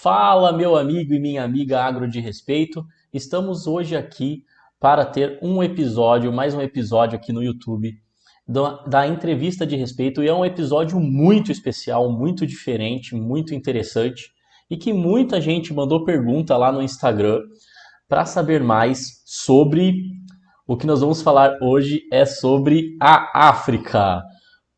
Fala, meu amigo e minha amiga agro de respeito. Estamos hoje aqui para ter mais um episódio aqui no YouTube da entrevista de respeito. E é um episódio muito especial, muito diferente, muito interessante e que muita gente mandou pergunta lá no Instagram para saber mais sobre o que nós vamos falar hoje é sobre a África,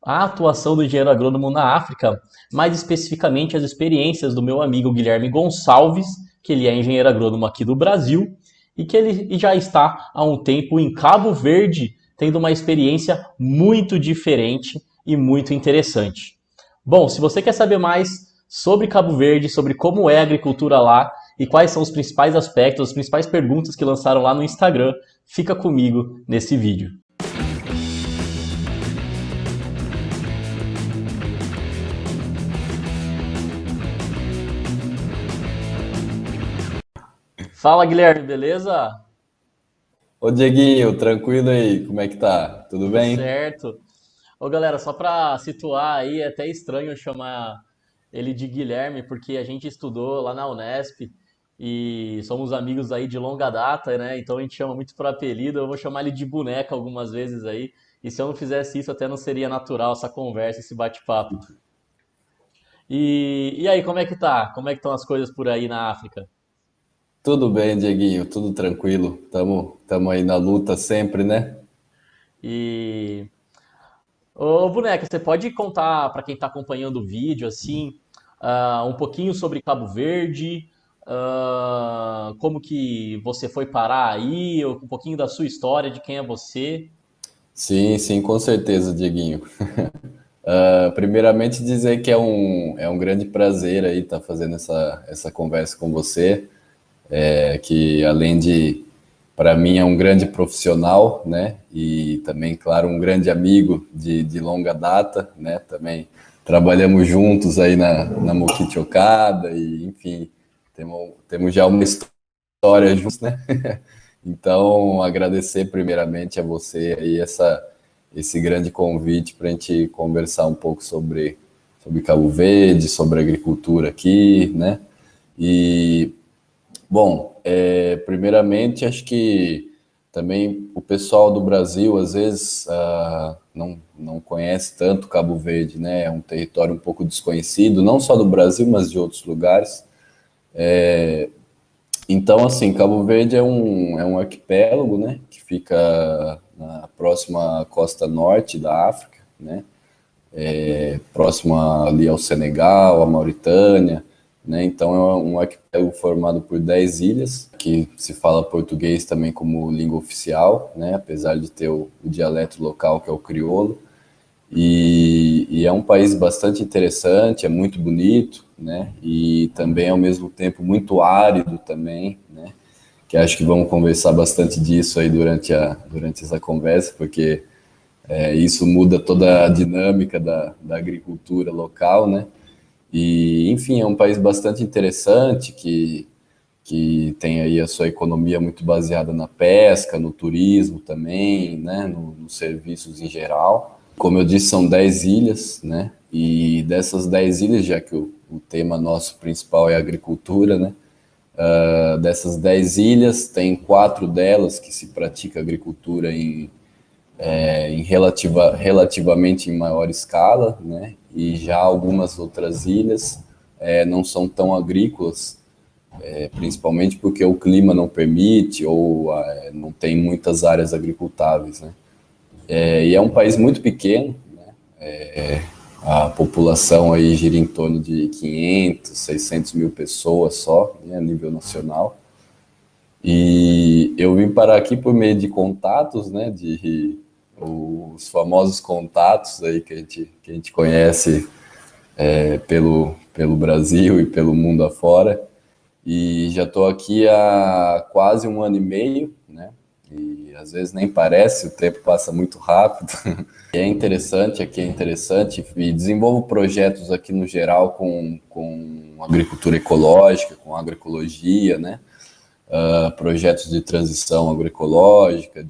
a atuação do engenheiro agrônomo na África, mais especificamente as experiências do meu amigo Guilherme Gonçalves, que ele é engenheiro agrônomo aqui do Brasil e que ele já está há um tempo em Cabo Verde, tendo uma experiência muito diferente e muito interessante. Bom, se você quer saber mais sobre Cabo Verde, sobre como é a agricultura lá e quais são os principais aspectos, as principais perguntas que lançaram lá no Instagram, fica comigo nesse vídeo. Fala, Guilherme, beleza? Ô Dieguinho, tranquilo aí? Como é que tá? Tudo Tudo bem? certo. Ô, galera, só para situar aí, é até estranho eu chamar ele de Guilherme, porque a gente estudou lá na Unesp e somos amigos aí de longa data, né? Então a gente chama muito por apelido. Eu vou chamar ele de boneca algumas vezes aí. E se eu não fizesse isso, até não seria natural essa conversa, esse bate-papo. E aí, como é que tá? Como é que estão as coisas por aí na África? Tudo bem, Dieguinho, tudo tranquilo. Tamo aí na luta sempre, né? E Ô, Boneca, você pode contar para quem está acompanhando o vídeo, assim, um pouquinho sobre Cabo Verde, como que você foi parar aí, um pouquinho da sua história, de quem é você? Sim, sim, com certeza, Dieguinho. Primeiramente dizer que é um grande prazer aí estar fazendo essa conversa com você, que além de, para mim, é um grande profissional, né? E também, claro, um grande amigo de longa data, né? Também trabalhamos juntos aí na Mokichi Okada e, enfim, temos já uma história juntos, né? Então, agradecer primeiramente a você aí esse grande convite para a gente conversar um pouco sobre Cabo Verde, sobre agricultura aqui, né? E bom, primeiramente, acho que também o pessoal do Brasil, às vezes, não conhece tanto Cabo Verde, né? É um território um pouco desconhecido, não só do Brasil, mas de outros lugares. Então, assim, Cabo Verde é um arquipélago, né? Que fica na próxima costa norte da África, né? Próxima ali ao Senegal, à Mauritânia, né? Então é um arquipélago formado por 10 ilhas, que se fala português também como língua oficial, né? Apesar de ter o dialeto local que é o crioulo. E é um país bastante interessante, é muito bonito, né? E também ao mesmo tempo muito árido também, né? Que acho que vamos conversar bastante disso aí durante essa conversa, porque isso muda toda a dinâmica da agricultura local, né? E, enfim, é um país bastante interessante que tem aí a sua economia muito baseada na pesca, no turismo também, né? Nos serviços em geral. Como eu disse, são 10 ilhas, né? E dessas 10 ilhas, já que o tema nosso principal é agricultura, né? Dessas 10 ilhas, tem 4 delas que se pratica agricultura relativamente em maior escala, né? E já algumas outras ilhas não são tão agrícolas, principalmente porque o clima não permite ou não tem muitas áreas agricultáveis, né? E é um país muito pequeno, a população aí gira em torno de 500, 600 mil pessoas só, né, a nível nacional. E eu vim parar aqui por meio de contatos, né, os famosos contatos aí que a gente conhece pelo Brasil e pelo mundo afora. E já estou aqui há quase um ano e meio, né? E às vezes nem parece, o tempo passa muito rápido. E aqui é interessante, e desenvolvo projetos aqui no geral com agricultura ecológica, com agroecologia, né? projetos de transição agroecológica,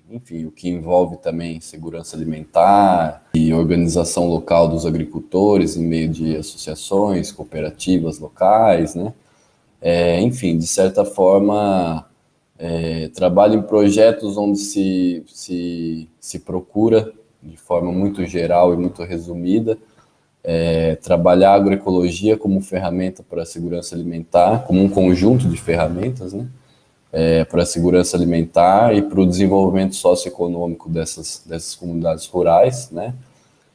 enfim, o que envolve também segurança alimentar e organização local dos agricultores em meio de associações, cooperativas locais, né? Enfim, de certa forma, trabalho em projetos onde se procura, de forma muito geral e muito resumida, trabalhar a agroecologia como ferramenta para a segurança alimentar, como um conjunto de ferramentas, né? Para a segurança alimentar e para o desenvolvimento socioeconômico dessas comunidades rurais, né?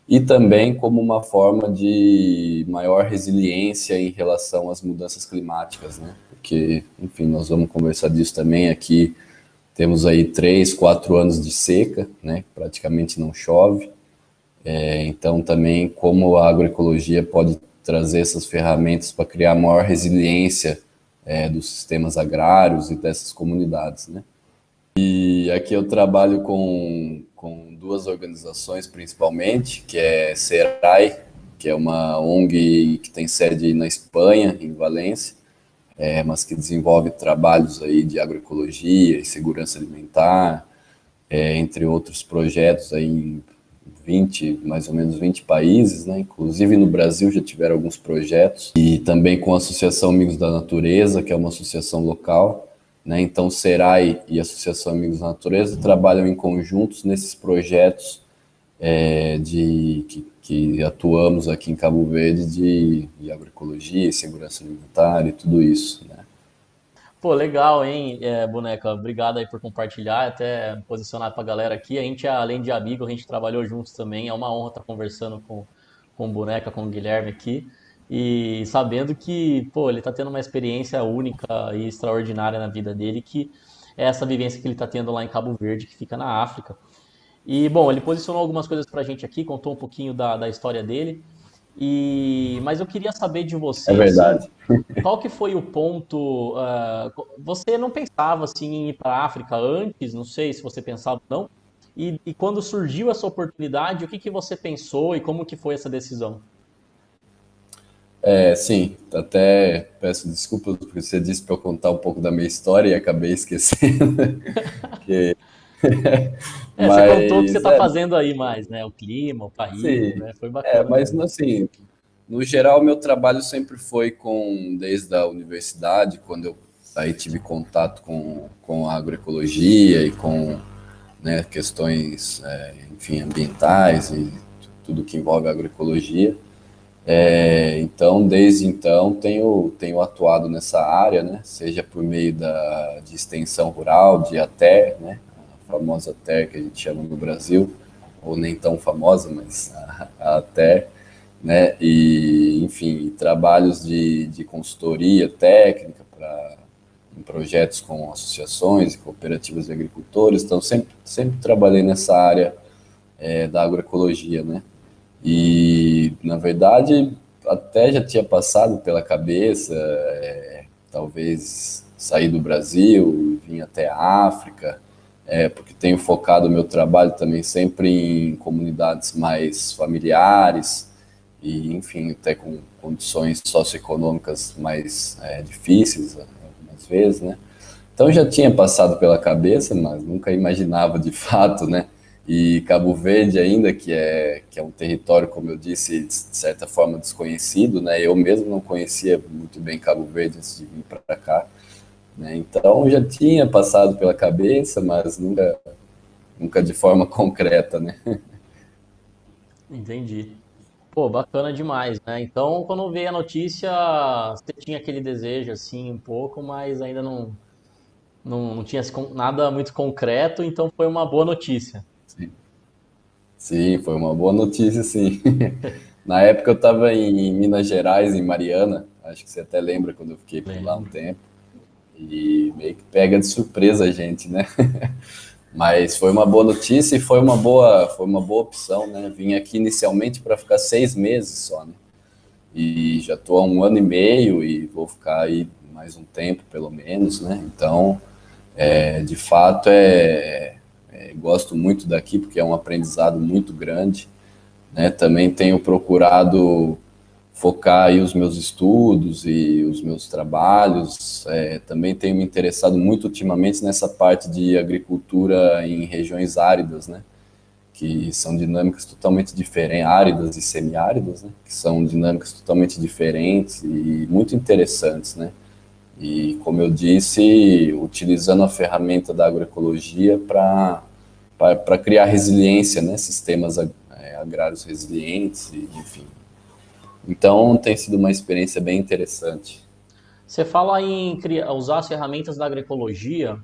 E também como uma forma de maior resiliência em relação às mudanças climáticas, né? Porque, enfim, nós vamos conversar disso também aqui. Temos aí 3, 4 anos de seca, né? Praticamente não chove. Então, também como a agroecologia pode trazer essas ferramentas para criar maior resiliência dos sistemas agrários e dessas comunidades, né? E aqui eu trabalho com 2 organizações principalmente, que é SERAI, que é uma ONG que tem sede na Espanha, em Valência, mas que desenvolve trabalhos aí de agroecologia e segurança alimentar, entre outros projetos aí em mais ou menos 20 países, né? Inclusive no Brasil já tiveram alguns projetos, e também com a Associação Amigos da Natureza, que é uma associação local, né? Então, SERAI e a Associação Amigos da Natureza trabalham em conjuntos nesses projetos que atuamos aqui em Cabo Verde de agroecologia e segurança alimentar e tudo isso, né? Pô, legal, hein, Boneca? Obrigado aí por compartilhar, até posicionar pra galera aqui. A gente, além de amigo, a gente trabalhou juntos também. É uma honra estar conversando com o Boneca, com o Guilherme aqui. E sabendo que, pô, ele tá tendo uma experiência única e extraordinária na vida dele, que é essa vivência que ele tá tendo lá em Cabo Verde, que fica na África. E, bom, ele posicionou algumas coisas pra gente aqui, contou um pouquinho da história dele. Mas eu queria saber de É você, assim, verdade. qual que foi o ponto? Você não pensava assim em ir para a África antes? Não sei se você pensava ou não. E quando surgiu essa oportunidade, o que que você pensou e como que foi essa decisão? Sim, até peço desculpas porque você disse para eu contar um pouco da minha história e acabei esquecendo. que- Você contou o que você Mas, está fazendo aí mais, né? O clima, o país, sim, né? Foi bacana mas mesmo. assim, no geral, meu trabalho sempre foi desde a universidade, quando eu aí tive contato com a agroecologia e com, né, questões, enfim, ambientais e tudo que envolve a agroecologia. Então, desde então, tenho atuado nessa área, né, seja por meio de extensão rural, de ATER, né, a famosa ATER que a gente chama no Brasil, ou nem tão famosa, mas a ATER, né, e, enfim, trabalhos de consultoria técnica em projetos com associações e cooperativas de agricultores. Então, sempre trabalhei nessa área da agroecologia, né? E, na verdade, até já tinha passado pela cabeça, talvez sair do Brasil, vir até a África, porque tenho focado o meu trabalho também sempre em comunidades mais familiares e, enfim, até com condições socioeconômicas mais difíceis, algumas vezes, né? Então já tinha passado pela cabeça, mas nunca imaginava de fato, né? E Cabo Verde ainda, que é um território, como eu disse, de certa forma desconhecido, né? Eu mesmo não conhecia muito bem Cabo Verde antes de vir para cá, né? Então já tinha passado pela cabeça, mas nunca de forma concreta, né? Entendi. Pô, bacana demais, né? Então, quando veio a notícia, você tinha aquele desejo assim um pouco, mas ainda não tinha nada muito concreto, então foi uma boa notícia. Sim, sim, foi uma boa notícia, sim. Na época eu estava em Minas Gerais, em Mariana, acho que você até lembra quando eu fiquei por lá um Lembro. tempo, e meio que pega de surpresa a gente, né? Mas foi uma boa notícia e foi uma boa opção, né? Vim aqui inicialmente para ficar 6 meses só, né? E já estou há 1 ano e meio e vou ficar aí mais um tempo, pelo menos, né? Então, de fato, gosto muito daqui porque é um aprendizado muito grande, né? Também tenho procurado focar aí os meus estudos e os meus trabalhos. Também tenho me interessado muito ultimamente nessa parte de agricultura em regiões áridas, né? Que são dinâmicas totalmente diferentes, áridas e semiáridas, né? Que são dinâmicas totalmente diferentes e muito interessantes, né? E, como eu disse, utilizando a ferramenta da agroecologia para criar resiliência, né? Sistemas agrários resilientes, e, enfim. Então, tem sido uma experiência bem interessante. Você fala em usar as ferramentas da agroecologia,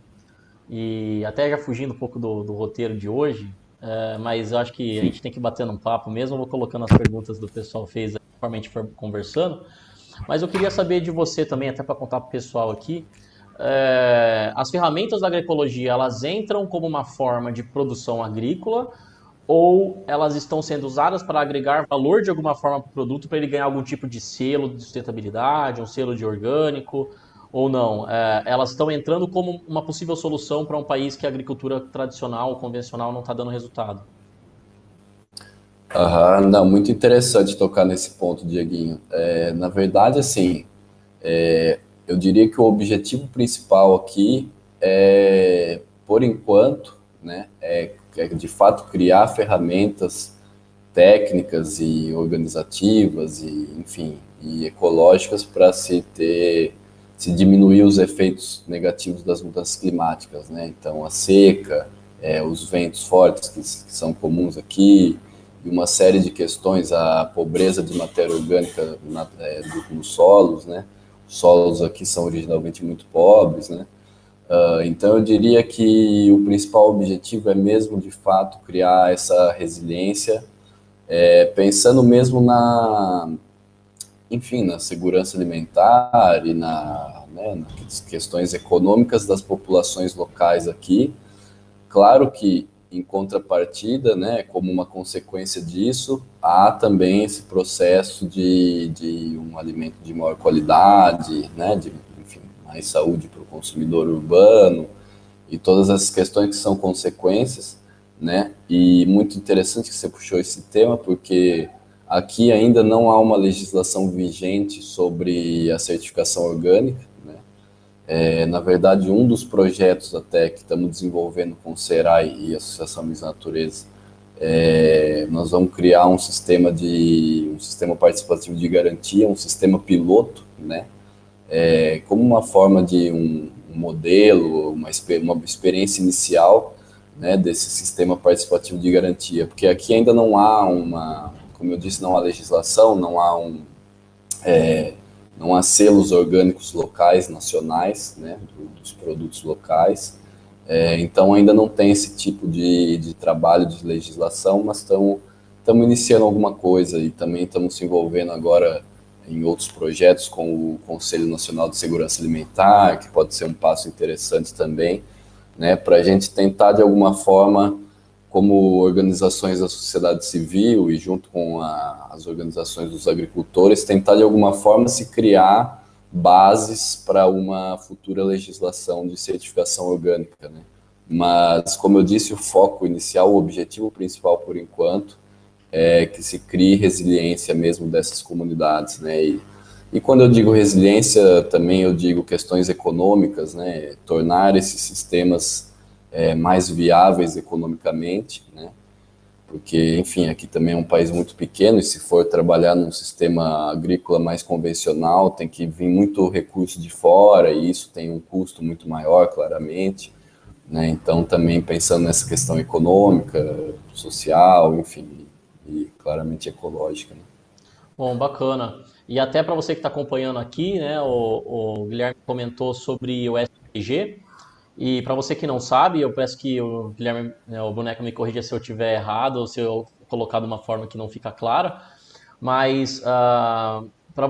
e até já fugindo um pouco do roteiro de hoje, mas eu acho que a gente tem que bater num papo mesmo. Eu vou colocando as perguntas do pessoal fez conforme a gente for conversando. Mas eu queria saber de você também, até para contar para o pessoal aqui, as ferramentas da agroecologia, elas entram como uma forma de produção agrícola ou elas estão sendo usadas para agregar valor de alguma forma para o produto, para ele ganhar algum tipo de selo de sustentabilidade, um selo de orgânico, ou não? Elas estão entrando como uma possível solução para um país que a agricultura tradicional, convencional, não está dando resultado. Aham, não, muito interessante tocar nesse ponto, Dieguinho. Na verdade, assim, eu diria que o objetivo principal aqui por enquanto, né, é de fato criar ferramentas técnicas e organizativas e, enfim, e ecológicas para se diminuir os efeitos negativos das mudanças climáticas, né? Então, a seca, os ventos fortes que são comuns aqui, e uma série de questões, a pobreza de matéria orgânica nos solos, né? Os solos aqui são originalmente muito pobres, né? Então, eu diria que o principal objetivo é mesmo, de fato, criar essa resiliência, pensando mesmo enfim, na segurança alimentar e né, nas questões econômicas das populações locais aqui. Claro que, em contrapartida, né, como uma consequência disso, há também esse processo de um alimento de maior qualidade, né, de, enfim, mais saúde para o consumidor urbano e todas essas questões que são consequências, né? E muito interessante que você puxou esse tema, porque aqui ainda não há uma legislação vigente sobre a certificação orgânica, né? Na verdade, um dos projetos até que estamos desenvolvendo com o SERAI e a Associação Miss Natureza, nós vamos criar um sistema participativo de garantia, um sistema piloto, né? Como uma forma de um modelo, uma experiência inicial, né, desse sistema participativo de garantia, porque aqui ainda não há como eu disse, não há legislação, não há selos orgânicos locais, nacionais, né, dos produtos locais. Então ainda não tem esse tipo de trabalho de legislação, mas estamos iniciando alguma coisa e também estamos se envolvendo agora em outros projetos com o Conselho Nacional de Segurança Alimentar, que pode ser um passo interessante também, né, para a gente tentar, de alguma forma, como organizações da sociedade civil e junto com as organizações dos agricultores, tentar, de alguma forma, se criar bases para uma futura legislação de certificação orgânica, né? Mas, como eu disse, o foco inicial, o objetivo principal, por enquanto, é que se crie resiliência mesmo dessas comunidades, né? E quando eu digo resiliência, também eu digo questões econômicas, né? Tornar esses sistemas mais viáveis economicamente, né? Porque, enfim, aqui também é um país muito pequeno e se for trabalhar num sistema agrícola mais convencional, tem que vir muito recurso de fora e isso tem um custo muito maior, claramente, né? Então, também pensando nessa questão econômica, social, enfim, e claramente ecológica, né? Bom, bacana. E até para você que está acompanhando aqui, né, o Guilherme comentou sobre o SPG. E para você que não sabe, eu peço que o Guilherme, né, o boneco me corrija se eu tiver errado ou se eu colocar de uma forma que não fica clara. Mas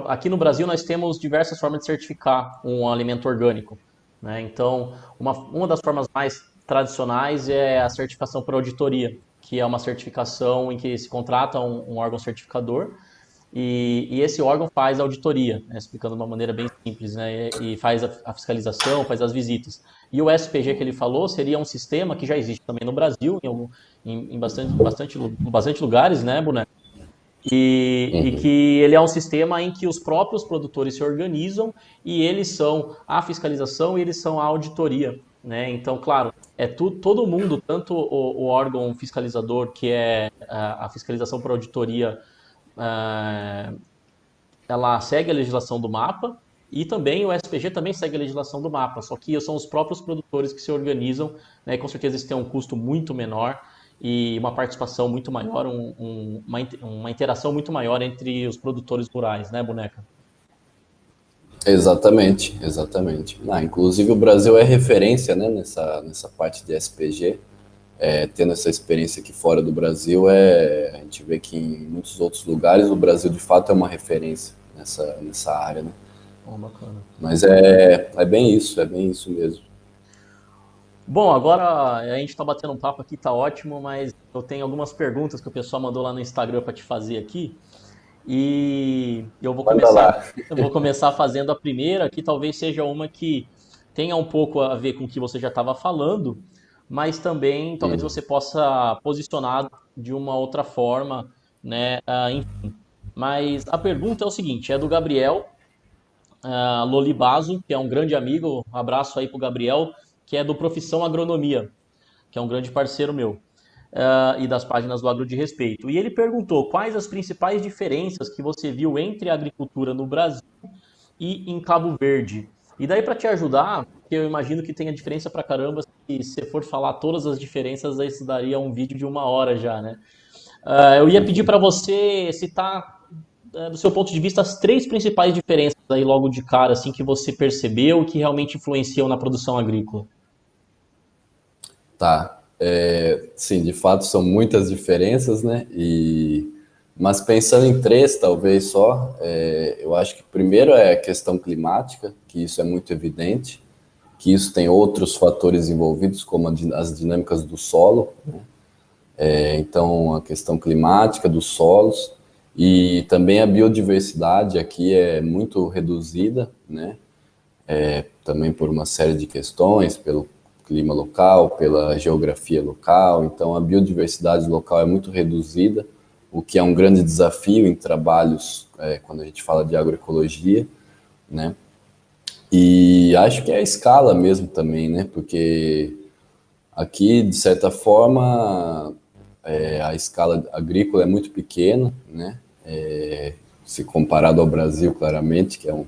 aqui no Brasil nós temos diversas formas de certificar um alimento orgânico, né? Então, uma das formas mais tradicionais é a certificação por auditoria, que é uma certificação em que se contrata um órgão certificador e esse órgão faz a auditoria, né, explicando de uma maneira bem simples, né, e faz a fiscalização, faz as visitas. E o SPG que ele falou seria um sistema que já existe também no Brasil, em bastante lugares, né, Boneco? E que ele é um sistema em que os próprios produtores se organizam e eles são a fiscalização e eles são a auditoria, né? Então, claro, todo mundo, tanto o órgão fiscalizador, que é a fiscalização por auditoria, ah, ela segue a legislação do mapa, e também o SPG também segue a legislação do mapa, só que são os próprios produtores que se organizam, né, e com certeza isso tem um custo muito menor e uma participação muito maior, uma interação muito maior entre os produtores rurais, né, Boneca? Exatamente, exatamente. Inclusive o Brasil é referência, né, nessa parte de SPG. Tendo essa experiência aqui fora do Brasil, a gente vê que em muitos outros lugares o Brasil de fato é uma referência nessa área, né? Oh, bacana. Mas é bem isso mesmo. Bom, agora a gente está batendo um papo aqui, tá ótimo, mas eu tenho algumas perguntas que o pessoal mandou lá no Instagram para te fazer aqui. E Manda lá. eu vou começar fazendo a primeira, que talvez seja uma que tenha um pouco a ver com o que você já estava falando, mas também talvez você possa posicionar de uma outra forma, né? Enfim. Mas a pergunta é o seguinte, é do Gabriel Lolibazo, que é um grande amigo, um abraço aí pro Gabriel, que é do Profissão Agronomia, que é um grande parceiro meu, e das páginas do Agro de Respeito. E ele perguntou quais as principais diferenças que você viu entre a agricultura no Brasil e em Cabo Verde. E daí, para te ajudar, que eu imagino que tenha diferença pra caramba, se você for falar todas as diferenças, aí isso daria um vídeo de 1 hora já, né? Eu ia pedir para você citar, do seu ponto de vista, as três principais diferenças aí logo de cara, assim, que você percebeu que realmente influenciam na produção agrícola. Tá. Sim, de fato são muitas diferenças, né? Mas pensando em três, talvez só, eu acho que primeiro é a questão climática, que isso é muito evidente, que isso tem outros fatores envolvidos, como as dinâmicas do solo, né? Então, a questão climática dos solos e também a biodiversidade aqui é muito reduzida, né? Também por uma série de questões, pelo clima local, pela geografia local. Então, a biodiversidade local é muito reduzida, o que é um grande desafio em trabalhos quando a gente fala de agroecologia, né? E acho que é a escala mesmo também, né? Porque aqui, de certa forma, a escala agrícola é muito pequena, né? Se comparado ao Brasil, claramente, que é um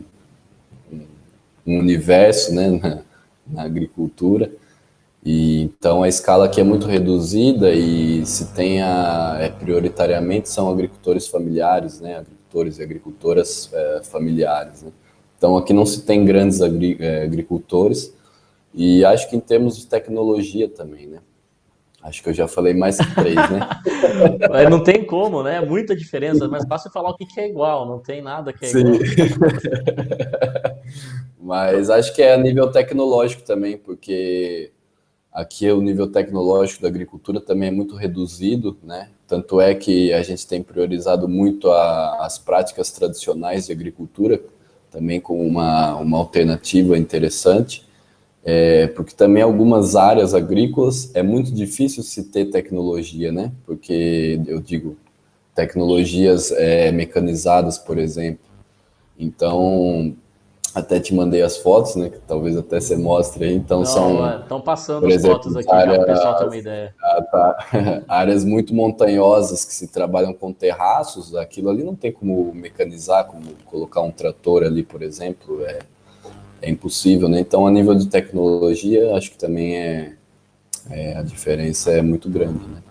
universo, né, na agricultura. E então a escala aqui é muito reduzida e se tem prioritariamente são agricultores familiares, né? Agricultores e agricultoras familiares, né? Então aqui não se tem grandes agricultores e acho que em termos de tecnologia também, né? Acho que eu já falei mais que três, né? Mas não tem como, né? Muita diferença, mas fácil falar o que que é igual, não tem nada que é Sim. igual. Mas acho que é a nível tecnológico também, porque aqui o nível tecnológico da agricultura também é muito reduzido, né? Tanto é que a gente tem priorizado muito as práticas tradicionais de agricultura, também como uma alternativa interessante, porque também algumas áreas agrícolas é muito difícil se ter tecnologia, né? Porque eu digo tecnologias mecanizadas, por exemplo. Então, até te mandei as fotos, né? Que talvez até você mostre aí. Então, são, Não, estão passando por as exemplo, fotos aqui já para o pessoal ter uma ideia. áreas muito montanhosas que se trabalham com terraços. Aquilo ali não tem como mecanizar, como colocar um trator ali, por exemplo. É impossível, né? Então, a nível de tecnologia, acho que também a diferença é muito grande, né?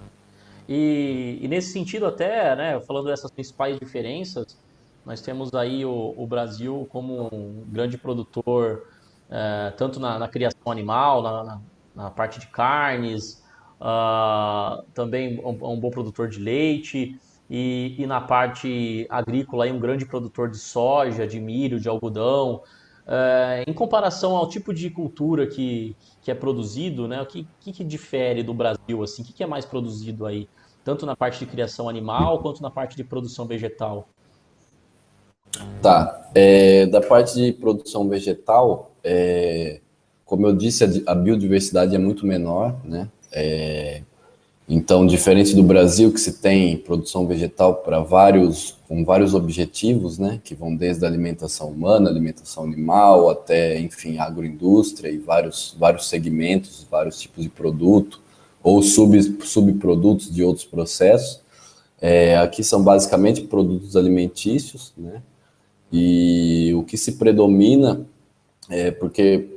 E nesse sentido até, né, falando dessas principais diferenças, nós temos aí o Brasil como um grande produtor, tanto na criação animal, na parte de carnes, também um bom produtor de leite, e na parte agrícola aí um grande produtor de soja, de milho, de algodão. Em comparação ao tipo de cultura que é produzido, né, o que difere do Brasil, assim, o que é mais produzido aí? Tanto na parte de criação animal quanto na parte de produção vegetal. Tá. Da parte de produção vegetal, como eu disse, a biodiversidade é muito menor, né? Então, diferente do Brasil, que se tem produção vegetal com vários objetivos, né, que vão desde a alimentação humana, alimentação animal, até, enfim, agroindústria e vários segmentos, vários tipos de produto, ou subprodutos de outros processos. Aqui são basicamente produtos alimentícios, né, e o que se predomina porque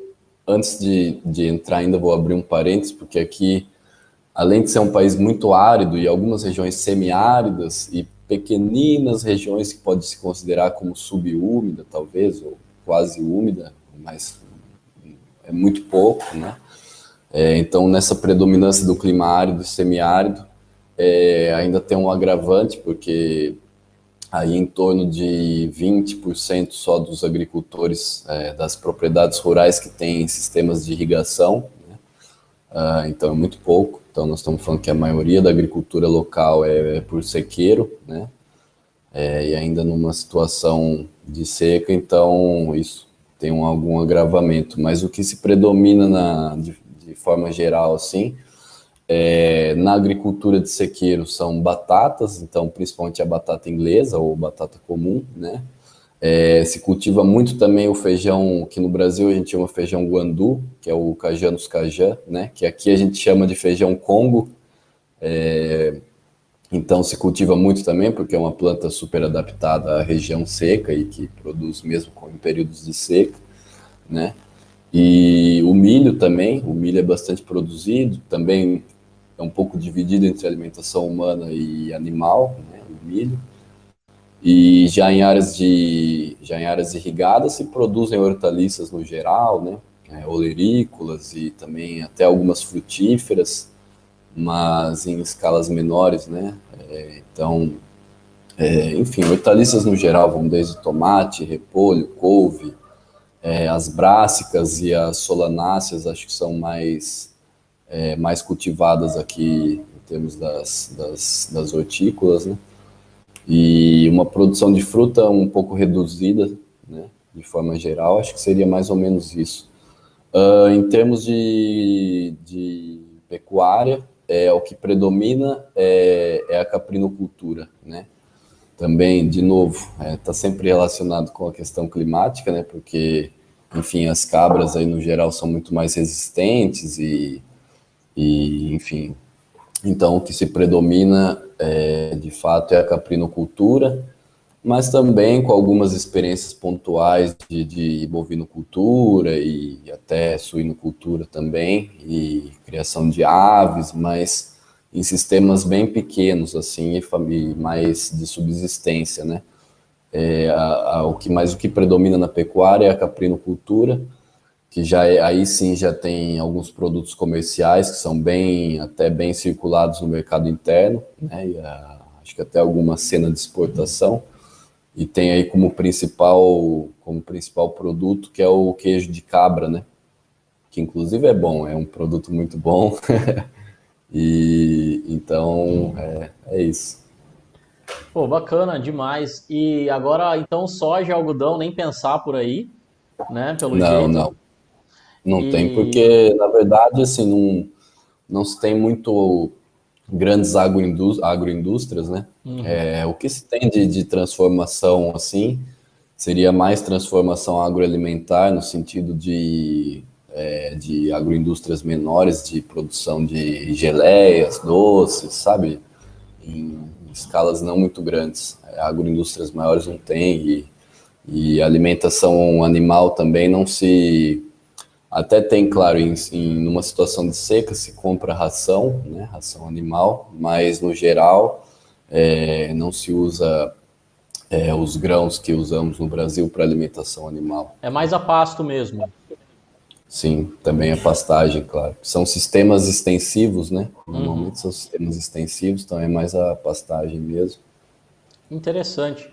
antes de entrar ainda vou abrir um parênteses, porque aqui, além de ser um país muito árido e algumas regiões semiáridas e pequeninas regiões que pode se considerar como subúmida, talvez, ou quase úmida, mas é muito pouco, né? Então, nessa predominância do clima árido e semiárido, ainda tem um agravante, porque aí em torno de 20% só dos agricultores das propriedades rurais que têm sistemas de irrigação, né? Então é muito pouco. Então nós estamos falando que a maioria da agricultura local é por sequeiro, né? E ainda numa situação de seca, então isso tem algum agravamento. Mas o que se predomina de forma geral, assim, na agricultura de sequeiro são batatas, então principalmente a batata inglesa ou batata comum, né? Se cultiva muito também o feijão, que no Brasil a gente chama feijão guandu, que é o Cajanus cajã, né? Que aqui a gente chama de feijão Congo. Então se cultiva muito também, porque é uma planta super adaptada à região seca e que produz mesmo em períodos de seca, né? E o milho também, o milho é bastante produzido, também é um pouco dividido entre alimentação humana e animal, né, o milho. E já em áreas irrigadas se produzem hortaliças no geral, né, olerícolas e também até algumas frutíferas, mas em escalas menores, né. Então, enfim, hortaliças no geral, vão desde tomate, repolho, couve, as brássicas e as solanáceas, acho que são mais cultivadas aqui em termos das hortícolas, né? E uma produção de fruta um pouco reduzida, né? De forma geral, acho que seria mais ou menos isso. Em termos de pecuária, o que predomina é a caprinocultura, né? Também, de novo, está sempre relacionado com a questão climática, né? Porque, enfim, as cabras aí no geral são muito mais resistentes e enfim, então o que se predomina de fato é a caprinocultura, mas também com algumas experiências pontuais de bovinocultura e até suinocultura também, e criação de aves, mas em sistemas bem pequenos, assim, e mais de subsistência, né? O que predomina na pecuária é a caprinocultura, que aí sim já tem alguns produtos comerciais que são até bem circulados no mercado interno, né? E acho que até alguma cena de exportação. E tem aí como principal produto, que é o queijo de cabra, né? Que inclusive é bom, é um produto muito bom. E então é isso. Pô, bacana demais. E agora, então, soja e algodão, nem pensar por aí, né? Pelo Não, jeito. não. Não tem, E. porque na verdade assim não se tem muito grandes agroindústrias, né? Uhum. O que se tem de transformação assim seria mais transformação agroalimentar no sentido de agroindústrias menores de produção de geleias, doces, sabe? Em escalas não muito grandes. Agroindústrias maiores não tem e alimentação animal também não se até tem, claro, numa situação de seca se compra ração, né, ração animal, mas no geral não se usa os grãos que usamos no Brasil para alimentação animal. É mais a pasto mesmo. Sim, também a pastagem, claro. São sistemas extensivos, né? Uhum. Normalmente são sistemas extensivos, então é mais a pastagem mesmo. Interessante.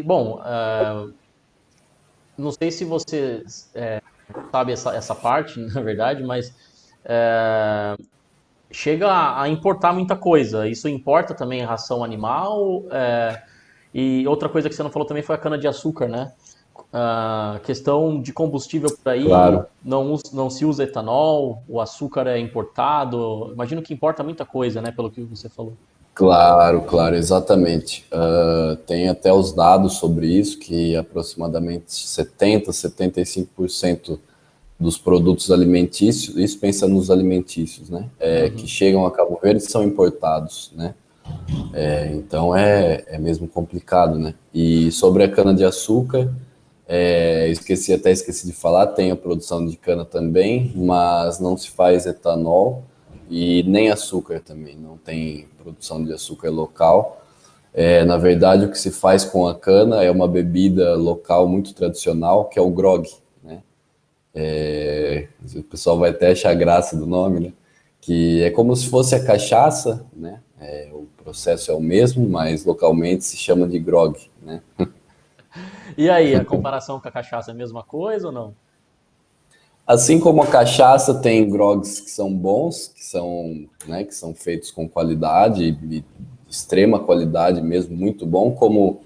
Bom, não sei se você sabe essa parte, na verdade, mas é, chega a importar muita coisa. Isso importa também ração animal. E outra coisa que você não falou também foi a cana-de-açúcar, né? A questão de combustível por aí, Claro. não se usa etanol, o açúcar é importado. Imagino que importa muita coisa, né, pelo que você falou. Claro, claro, exatamente. Tem até os dados sobre isso, que aproximadamente 75% dos produtos alimentícios, isso pensa nos alimentícios, né? Que chegam a Cabo Verde são importados, né? Então é mesmo complicado, né? E sobre a cana-de-açúcar, esqueci de falar, tem a produção de cana também, mas não se faz etanol e nem açúcar também, não tem produção de açúcar local. Na verdade, o que se faz com a cana é uma bebida local muito tradicional, que é o grog, né? O pessoal vai até achar graça do nome, né? Que é como se fosse a cachaça, né? O processo é o mesmo, mas localmente se chama de grog, né? E aí, a comparação com a cachaça é a mesma coisa ou não? Assim como a cachaça tem grogs que são bons, que são feitos com qualidade, e extrema qualidade mesmo, muito bom, como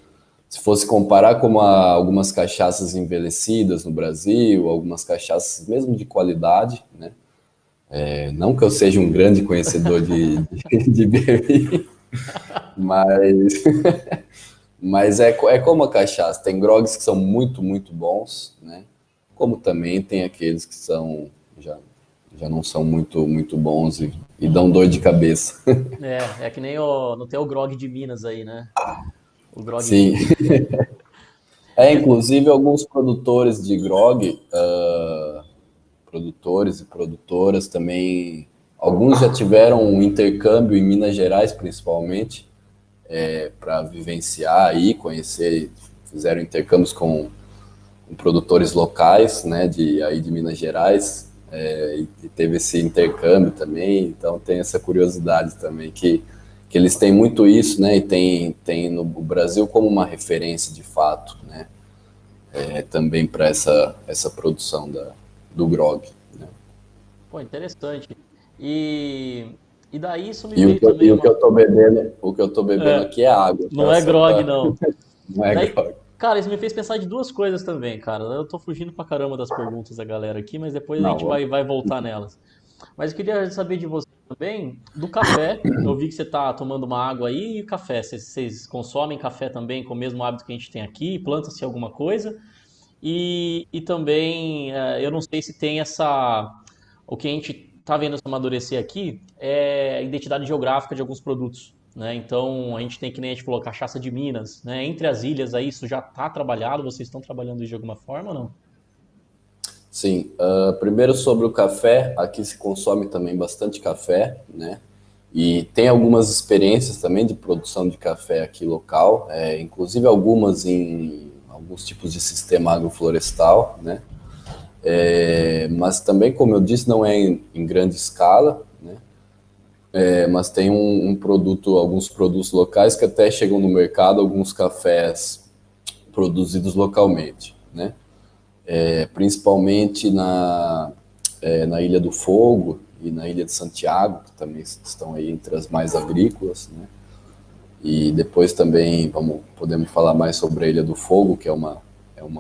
se fosse comparar com algumas cachaças envelhecidas no Brasil, algumas cachaças mesmo de qualidade, né? Não que eu seja um grande conhecedor de bebida, mas, mas é como a cachaça, tem grogs que são muito, muito bons, né? Como também tem aqueles que já, já não são muito, muito bons e dão dor de cabeça. É que nem não tem o grog de Minas aí, né? O grog de Sim, Minas. inclusive alguns produtores de grog, produtores e produtoras também, alguns já tiveram um intercâmbio em Minas Gerais, principalmente, para vivenciar aí, conhecer, fizeram intercâmbios com produtores locais, né, aí de Minas Gerais, e teve esse intercâmbio também, então tem essa curiosidade também, que eles têm muito isso, né, e tem no Brasil como uma referência de fato, né, também para essa produção do grog, né. Pô, interessante. E, e daí isso me E veio também o que eu tô bebendo, é, aqui é água, não tá? é Só grog, para não. não é Daí, grog. cara, isso me fez pensar de duas coisas também, cara. Eu tô fugindo pra caramba das perguntas da galera aqui, mas depois a Não, gente vai voltar nelas. Mas eu queria saber de você também do café. Eu vi que você tá tomando uma água aí e café. Vocês consomem café também com o mesmo hábito que a gente tem aqui? Planta-se alguma coisa? E também, eu não sei se tem essa. O que a gente está vendo se amadurecer aqui é a identidade geográfica de alguns produtos. Né? Então, a gente tem, que nem a gente falou, cachaça de Minas. Né? Entre as ilhas aí, isso já está trabalhado? Vocês estão trabalhando isso de alguma forma ou não? sim. Primeiro sobre o café, aqui se consome também bastante café, né? E tem algumas experiências também de produção de café aqui local, inclusive algumas em alguns tipos de sistema agroflorestal, né? Mas também, como eu disse, não é em grande escala, né? Mas tem alguns produtos locais que até chegam no mercado, alguns cafés produzidos localmente, né? Principalmente na Ilha do Fogo e na Ilha de Santiago, que também estão aí entre as mais agrícolas, né? E depois também podemos falar mais sobre a Ilha do Fogo, que é uma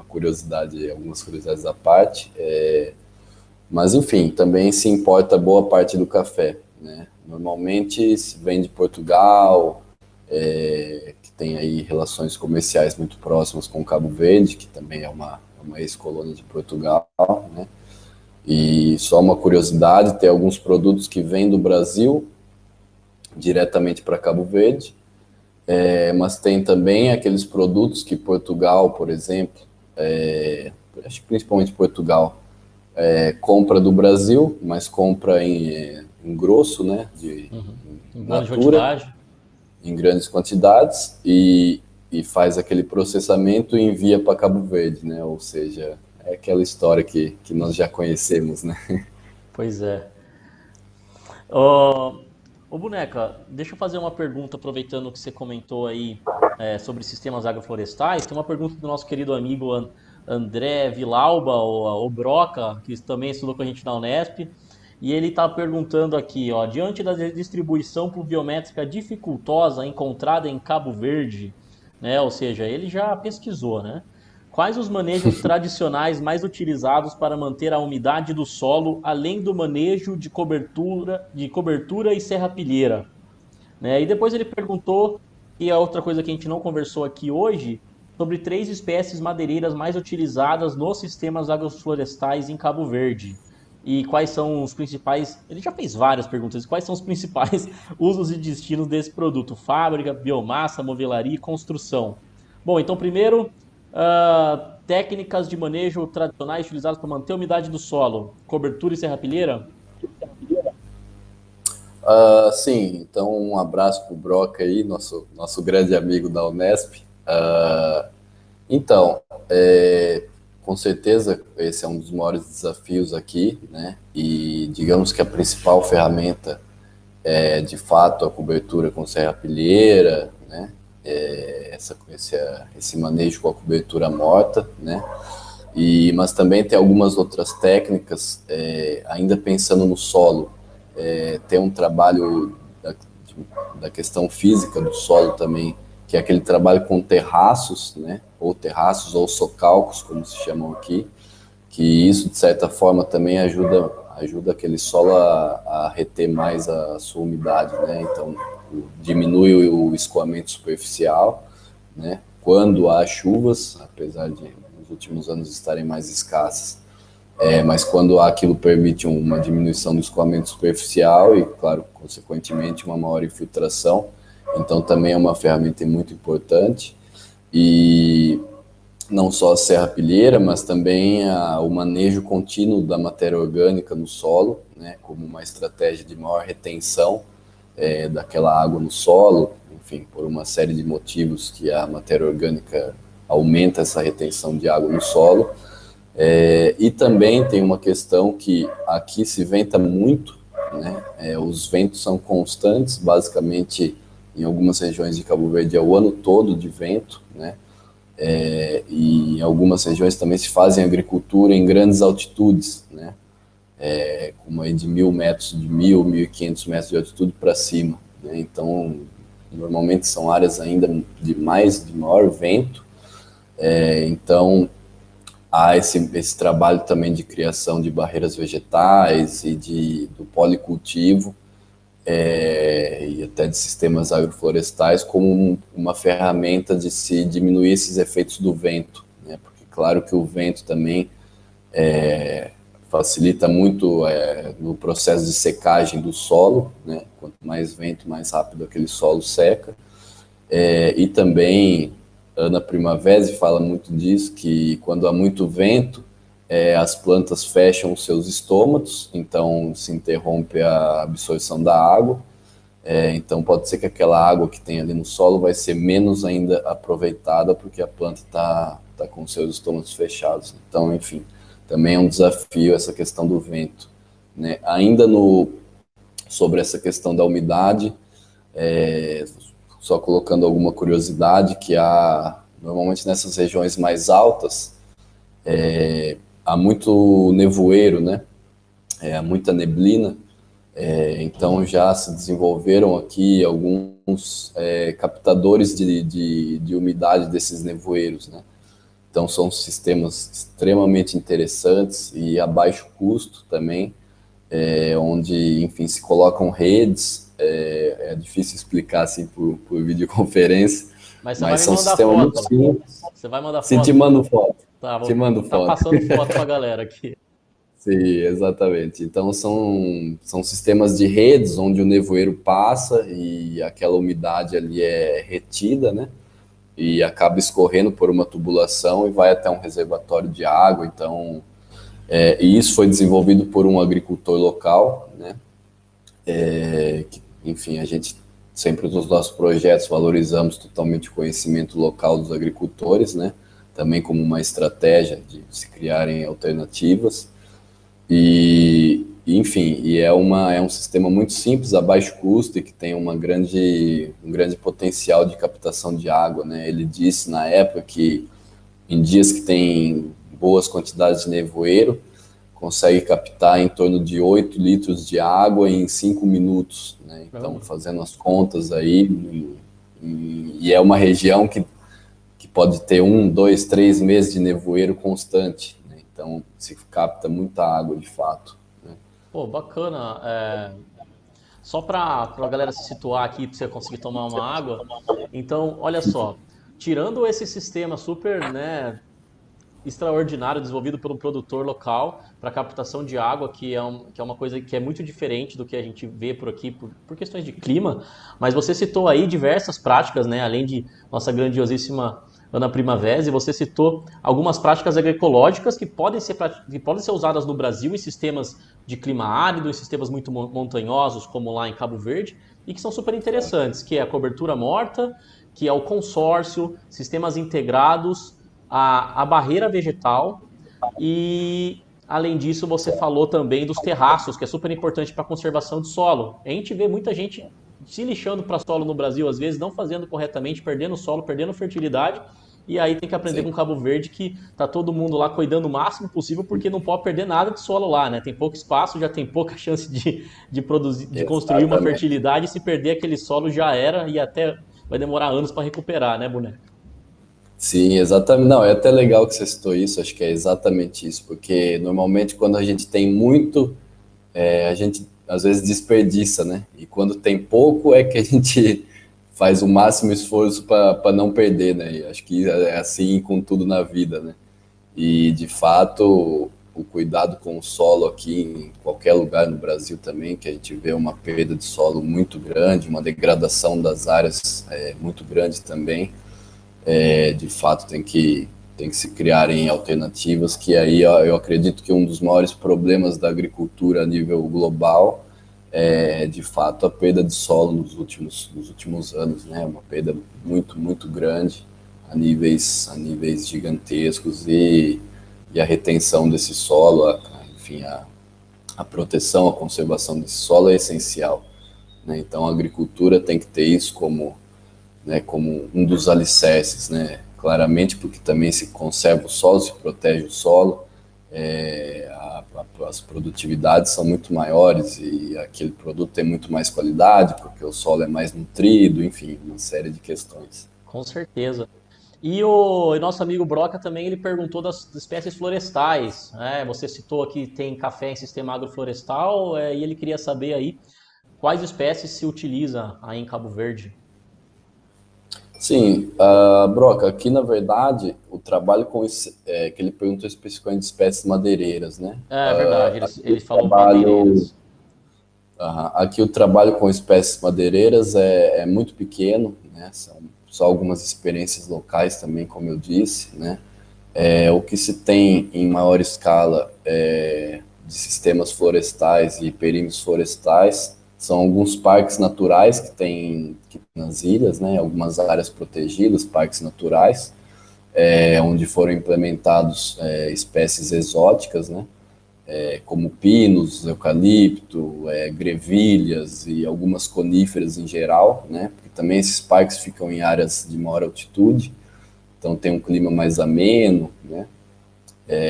curiosidade, algumas curiosidades à parte. Mas, enfim, também se importa boa parte do café, né? Normalmente se vem de Portugal, que tem aí relações comerciais muito próximas com Cabo Verde, que também é uma ex-colônia de Portugal, né? E só uma curiosidade, tem alguns produtos que vêm do Brasil diretamente para Cabo Verde, mas tem também aqueles produtos que Portugal, por exemplo, acho que principalmente Portugal, compra do Brasil, mas compra em grosso, né, Uhum. Em in boa natura, quantidade? em grandes quantidades, e faz aquele processamento e envia para Cabo Verde, né, ou seja, é aquela história que nós já conhecemos, né. Pois é. Ô, Boneca, deixa eu fazer uma pergunta, aproveitando que você comentou aí sobre sistemas agroflorestais. Tem uma pergunta do nosso querido amigo André Vilauba, ou Broca, que também estudou com a gente na Unesp. E ele está perguntando aqui, ó, diante da distribuição pluviométrica dificultosa encontrada em Cabo Verde, né, ou seja, ele já pesquisou, né? Quais os manejos tradicionais mais utilizados para manter a umidade do solo, além do manejo de cobertura e serrapilheira? Né? E depois ele perguntou, e a outra coisa que a gente não conversou aqui hoje, sobre 3 espécies madeireiras mais utilizadas nos sistemas agroflorestais em Cabo Verde. E quais são os principais. Ele já fez várias perguntas. Quais são os principais usos e destinos desse produto? Fábrica, biomassa, movelaria e construção. Bom, então, primeiro, técnicas de manejo tradicionais utilizadas para manter a umidade do solo: cobertura e serrapilheira? Sim, então um abraço para o Broca aí, nosso grande amigo da Unesp. Então, com certeza esse é um dos maiores desafios aqui, né? E digamos que a principal ferramenta é, de fato, a cobertura com serrapilheira, né? Esse manejo com a cobertura morta, né? Mas também tem algumas outras técnicas, ainda pensando no solo, tem um trabalho da questão física do solo também, que é aquele trabalho com terraços, né? Ou terraços ou socalcos, como se chamam aqui, que isso, de certa forma, também ajuda aquele solo a reter mais a sua umidade, né? Então, diminui o escoamento superficial, né? Quando há chuvas, apesar de nos últimos anos estarem mais escassas, mas quando há aquilo permite uma diminuição do escoamento superficial e, claro, consequentemente, uma maior infiltração. Então, também é uma ferramenta muito importante. E não só a serrapilheira, mas também o manejo contínuo da matéria orgânica no solo, né, como uma estratégia de maior retenção daquela água no solo, enfim, por uma série de motivos que a matéria orgânica aumenta essa retenção de água no solo. E também tem uma questão que aqui se venta muito, né, os ventos são constantes, basicamente em algumas regiões de Cabo Verde é o ano todo de vento, né? E em algumas regiões também se fazem agricultura em grandes altitudes, né? Como aí de 1.000 metros, de 1.500 metros de altitude para cima, né? Então, normalmente são áreas ainda de maior vento, então há esse trabalho também de criação de barreiras vegetais e do policultivo, e até de sistemas agroflorestais como uma ferramenta de se diminuir esses efeitos do vento, né? Porque claro que o vento também facilita muito no processo de secagem do solo, né? Quanto mais vento, mais rápido aquele solo seca. E também Ana Primavera fala muito disso, que quando há muito vento, as plantas fecham os seus estômatos, então se interrompe a absorção da água, então pode ser que aquela água que tem ali no solo vai ser menos ainda aproveitada porque a planta está com os seus estômatos fechados. Então, enfim, também é um desafio essa questão do vento, né? Ainda sobre essa questão da umidade, só colocando alguma curiosidade, que normalmente nessas regiões mais altas, há muito nevoeiro, né? Há muita neblina, então já se desenvolveram aqui alguns captadores de umidade desses nevoeiros, né? Então são sistemas extremamente interessantes e a baixo custo também, onde, enfim, se colocam redes, é difícil explicar assim por videoconferência, Mas você vai mas me são mandar sistemas muito foto. simples. Você vai mandar Se te foto? mando foto, Tá, te vou mando tá foto. passando foto pra galera aqui. Sim, exatamente. Então são sistemas de redes onde o nevoeiro passa e aquela umidade ali é retida, né? E acaba escorrendo por uma tubulação e vai até um reservatório de água. Então, e isso foi desenvolvido por um agricultor local, né? Enfim, a gente sempre nos nossos projetos valorizamos totalmente o conhecimento local dos agricultores, né? Também como uma estratégia de se criarem alternativas. Enfim, é um sistema muito simples, a baixo custo e que tem um grande potencial de captação de água, né? Ele disse na época que em dias que tem boas quantidades de nevoeiro, consegue captar em torno de 8 litros de água em 5 minutos, né? Então, fazendo as contas aí, e é uma região que pode ter 1, 2, 3 meses de nevoeiro constante, né? Então se capta muita água de fato, né? Pô, bacana. Só para a galera se situar aqui, para você conseguir tomar uma água. Então, olha só, tirando esse sistema super, né, extraordinário desenvolvido por um produtor local para captação de água, que é uma coisa que é muito diferente do que a gente vê por aqui por questões de clima, mas você citou aí diversas práticas, né, além de nossa grandiosíssima Ana Primavera, e você citou algumas práticas agroecológicas que podem ser usadas no Brasil em sistemas de clima árido, em sistemas muito montanhosos, como lá em Cabo Verde, e que são super interessantes, que é a cobertura morta, que é o consórcio, sistemas integrados, a barreira vegetal e, além disso, você falou também dos terraços, que é super importante para a conservação de solo. A gente vê muita gente se lixando para solo no Brasil, às vezes não fazendo corretamente, perdendo solo, perdendo fertilidade, e aí tem que aprender Sim, com Cabo Verde que tá todo mundo lá cuidando o máximo possível, porque não pode perder nada de solo lá, né? Tem pouco espaço, já tem pouca chance de produzir, de construir uma exatamente. fertilidade, e se perder aquele solo já era, e até vai demorar anos para recuperar, né, boneco? Sim, exatamente. Não, é até legal que você citou isso, acho que é exatamente isso, porque normalmente quando a gente tem muito, a gente às vezes desperdiça, né? E quando tem pouco é que a gente faz o máximo esforço para não perder, né? E acho que é assim com tudo na vida, né? E de fato, o cuidado com o solo aqui em qualquer lugar no Brasil também, que a gente vê uma perda de solo muito grande, uma degradação das áreas muito grande também. De fato tem que se criarem alternativas, que aí eu acredito que um dos maiores problemas da agricultura a nível global é, de fato, a perda de solo nos últimos anos, né? Uma perda muito, muito grande a níveis gigantescos e a retenção desse solo, enfim, a proteção, a conservação desse solo é essencial, né? Então, a agricultura tem que ter isso como, né, como um dos alicerces, né? Claramente, porque também se conserva o solo, se protege o solo, as produtividades são muito maiores e aquele produto tem muito mais qualidade, porque o solo é mais nutrido, enfim, uma série de questões. Com certeza. E nosso amigo Broca também ele perguntou das espécies florestais, né? Você citou que tem café em sistema agroflorestal, e ele queria saber aí quais espécies se utiliza aí em Cabo Verde. Sim, Broca, aqui na verdade o trabalho com que ele perguntou especificamente de espécies madeireiras, né? É verdade, ele, Aqui o ele falou trabalho, madeireiras. aqui o trabalho com espécies madeireiras é muito pequeno, né? São só algumas experiências locais também, como eu disse, né? O que se tem em maior escala de sistemas florestais e perímetros florestais são alguns parques naturais que tem nas ilhas, né? Algumas áreas protegidas, parques naturais, onde foram implementados espécies exóticas, né? Como pinos, eucalipto, grevilhas e algumas coníferas em geral, né? Porque também esses parques ficam em áreas de maior altitude, então tem um clima mais ameno, né?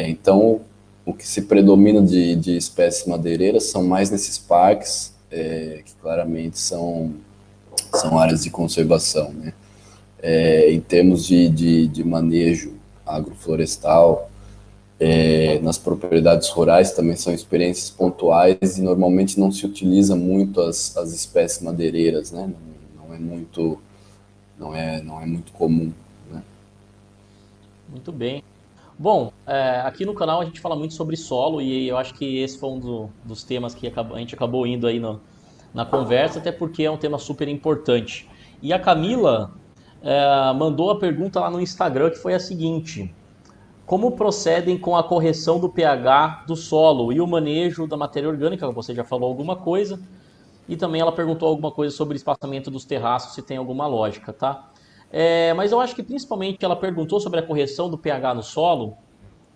Então, o que se predomina de espécies madeireiras são mais nesses parques, que claramente são áreas de conservação, né? Em termos de manejo agroflorestal, nas propriedades rurais também são experiências pontuais e normalmente não se utiliza muito as espécies madeireiras, né? Não é muito, não é muito comum, né? Muito bem. Bom, aqui no canal a gente fala muito sobre solo e eu acho que esse foi dos temas que a gente acabou indo aí na conversa, até porque é um tema super importante. E a Camila mandou a pergunta lá no Instagram que foi a seguinte: como procedem com a correção do pH do solo e o manejo da matéria orgânica? Você já falou alguma coisa. E também ela perguntou alguma coisa sobre o espaçamento dos terraços, se tem alguma lógica, tá? Mas eu acho que principalmente ela perguntou sobre a correção do pH no solo,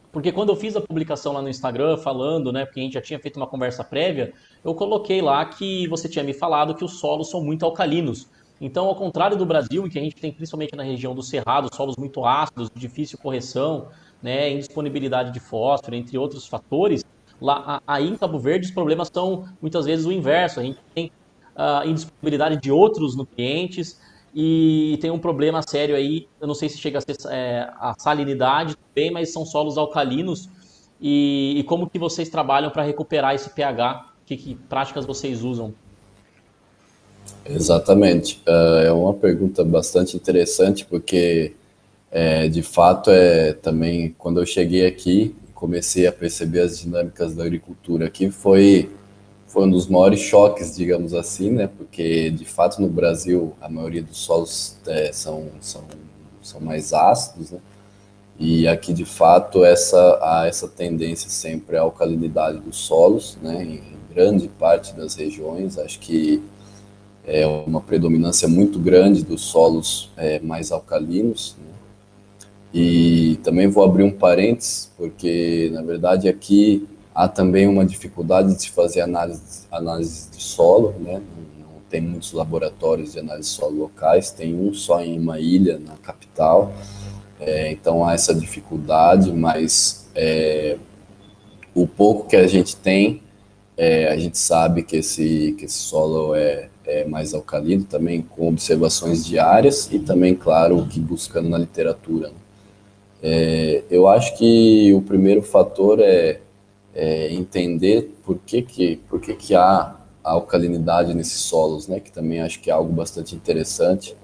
porque quando eu fiz a publicação lá no Instagram falando, né, porque a gente já tinha feito uma conversa prévia, eu coloquei lá que você tinha me falado que os solos são muito alcalinos. Então, ao contrário do Brasil, em que a gente tem principalmente na região do Cerrado, solos muito ácidos, de difícil correção, né, indisponibilidade de fósforo, entre outros fatores, lá aí em Cabo Verde os problemas são muitas vezes o inverso. A gente tem indisponibilidade de outros nutrientes e tem um problema sério aí, eu não sei se chega a ser a salinidade também, mas são solos alcalinos. E como que vocês trabalham para recuperar esse pH? Que práticas vocês usam? Exatamente. É uma pergunta bastante interessante, porque de fato também quando eu cheguei aqui, comecei a perceber as dinâmicas da agricultura aqui, foi um dos maiores choques, digamos assim, né? Porque de fato no Brasil a maioria dos solos são mais ácidos, né? E aqui de fato há essa tendência sempre à alcalinidade dos solos, né? Em grande parte das regiões, acho que é uma predominância muito grande dos solos mais alcalinos, né? E também vou abrir um parênteses, porque na verdade aqui há também uma dificuldade de se fazer análise de solo, né? Não tem muitos laboratórios de análise de solo locais, tem um só em uma ilha, na capital, então há essa dificuldade, mas o pouco que a gente tem, a gente sabe que esse solo é mais alcalino, também com observações diárias e também, claro, o que buscando na literatura, né? Eu acho que o primeiro fator é entender por que há a alcalinidade nesses solos, né? Que também acho que é algo bastante interessante,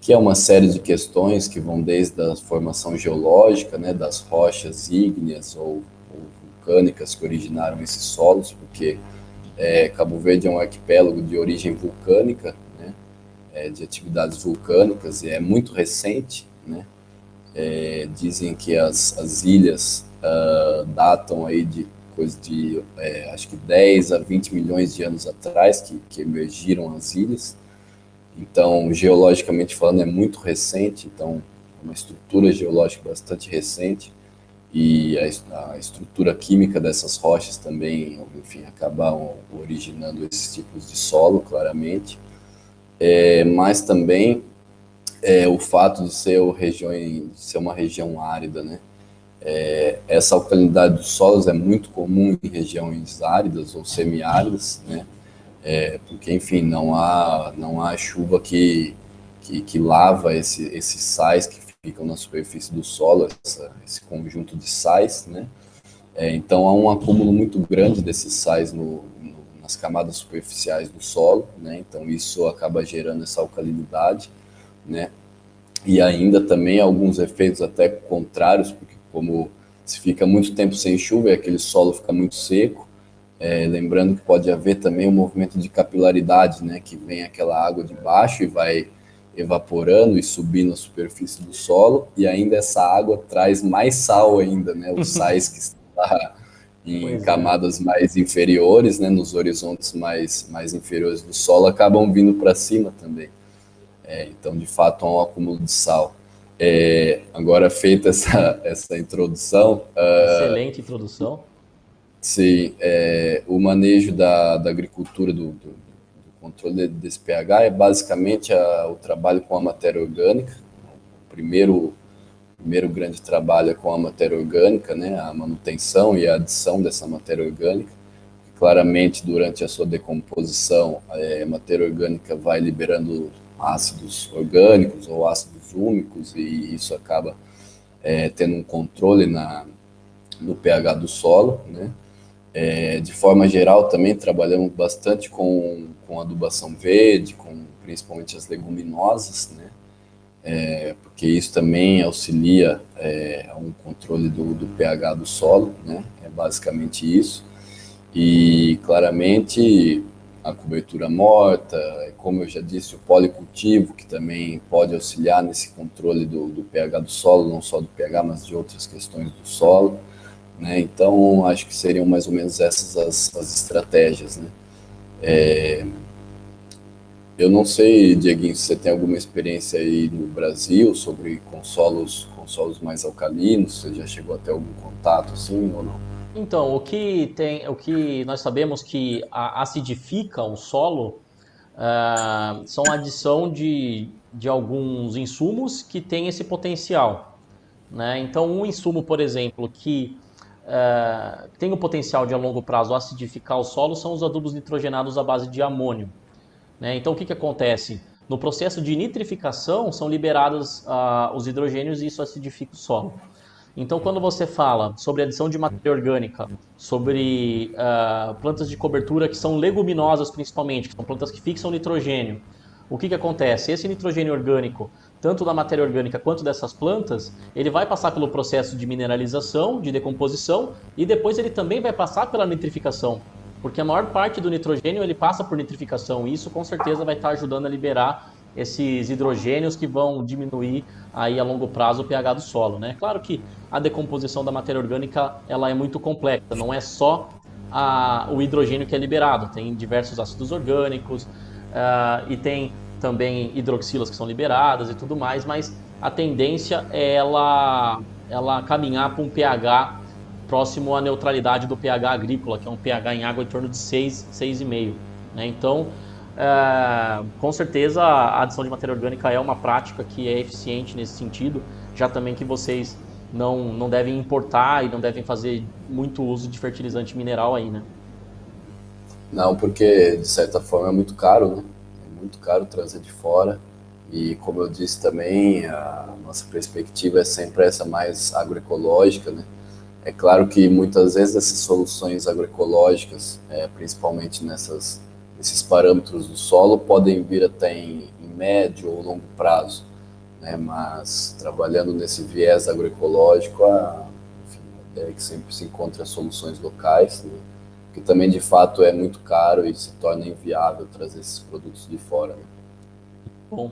que é uma série de questões que vão desde a formação geológica, né? Das rochas ígneas ou vulcânicas que originaram esses solos, porque Cabo Verde é um arquipélago de origem vulcânica, né? De atividades vulcânicas, e é muito recente, né? Dizem que as ilhas datam aí de coisa de acho que 10 a 20 milhões de anos atrás que emergiram as ilhas. Então, geologicamente falando, é muito recente, então é uma estrutura geológica bastante recente, e a estrutura química dessas rochas também, enfim, acabam originando esses tipos de solo, claramente. Mas também o fato de de ser uma região árida, né? Essa alcalinidade dos solos é muito comum em regiões áridas ou semiáridas, né? Porque, enfim, não há chuva que lava esses sais que ficam na superfície do solo, esse conjunto de sais, né? Então há um acúmulo muito grande desses sais nas camadas superficiais do solo, né? Então isso acaba gerando essa alcalinidade, né? E ainda também alguns efeitos até contrários, porque como se fica muito tempo sem chuva e aquele solo fica muito seco, lembrando que pode haver também um movimento de capilaridade, né, que vem aquela água de baixo e vai evaporando e subindo a superfície do solo, e ainda essa água traz mais sal ainda, né, os sais que estão lá em Pois é. camadas mais inferiores, né, nos horizontes mais inferiores do solo, acabam vindo para cima também. Então, de fato, há um acúmulo de sal. Agora, feita essa introdução, Excelente introdução. se o manejo da agricultura, do controle desse pH, é basicamente o trabalho com a matéria orgânica. O primeiro grande trabalho é com a matéria orgânica, né, a manutenção e a adição dessa matéria orgânica. Claramente, durante a sua decomposição, a matéria orgânica vai liberando ácidos orgânicos ou ácidos úmicos, e isso acaba tendo um controle no pH do solo, né? De forma geral, também trabalhamos bastante com adubação verde, com principalmente as leguminosas, né? Porque isso também auxilia a um controle do pH do solo, né? É basicamente isso. E claramente a cobertura morta, como eu já disse, o policultivo, que também pode auxiliar nesse controle do pH do solo, não só do pH, mas de outras questões do solo, né? Então, acho que seriam mais ou menos essas as estratégias, né? Eu não sei, Dieguinho, se você tem alguma experiência aí no Brasil sobre com solos mais alcalinos, você já chegou a ter algum contato assim ou não? Então, o que nós sabemos que acidifica o solo são a adição de alguns insumos que têm esse potencial, né? Então, um insumo, por exemplo, que tem o potencial de a longo prazo acidificar o solo são os adubos nitrogenados à base de amônio, né? Então, o que acontece? no processo de nitrificação são liberados os hidrogênios e isso acidifica o solo. Então, quando você fala sobre adição de matéria orgânica, sobre plantas de cobertura que são leguminosas principalmente, que são plantas que fixam nitrogênio, o que acontece? Esse nitrogênio orgânico, tanto da matéria orgânica quanto dessas plantas, ele vai passar pelo processo de mineralização, de decomposição, e depois ele também vai passar pela nitrificação. Porque a maior parte do nitrogênio ele passa por nitrificação, e isso com certeza vai estar ajudando a liberar esses hidrogênios que vão diminuir aí a longo prazo o pH do solo, né? Claro que a decomposição da matéria orgânica ela é muito complexa, não é só o hidrogênio que é liberado, tem diversos ácidos orgânicos e tem também hidroxilas que são liberadas e tudo mais, mas a tendência é ela caminhar para um pH próximo à neutralidade do pH agrícola, que é um pH em água em torno de 6, 6,5, né? Então, com certeza a adição de matéria orgânica é uma prática que é eficiente nesse sentido, já também que vocês não devem importar e não devem fazer muito uso de fertilizante mineral aí, né? Não, porque de certa forma é muito caro, né? É muito caro trazer de fora. E como eu disse também, a nossa perspectiva é sempre essa mais agroecológica, né? É claro que muitas vezes essas soluções agroecológicas, principalmente nesses parâmetros do solo, podem vir até em médio ou longo prazo, né? Mas trabalhando nesse viés agroecológico, enfim, a ideia é que sempre se encontre as soluções locais, né? Que também de fato é muito caro e se torna inviável trazer esses produtos de fora, né? Bom,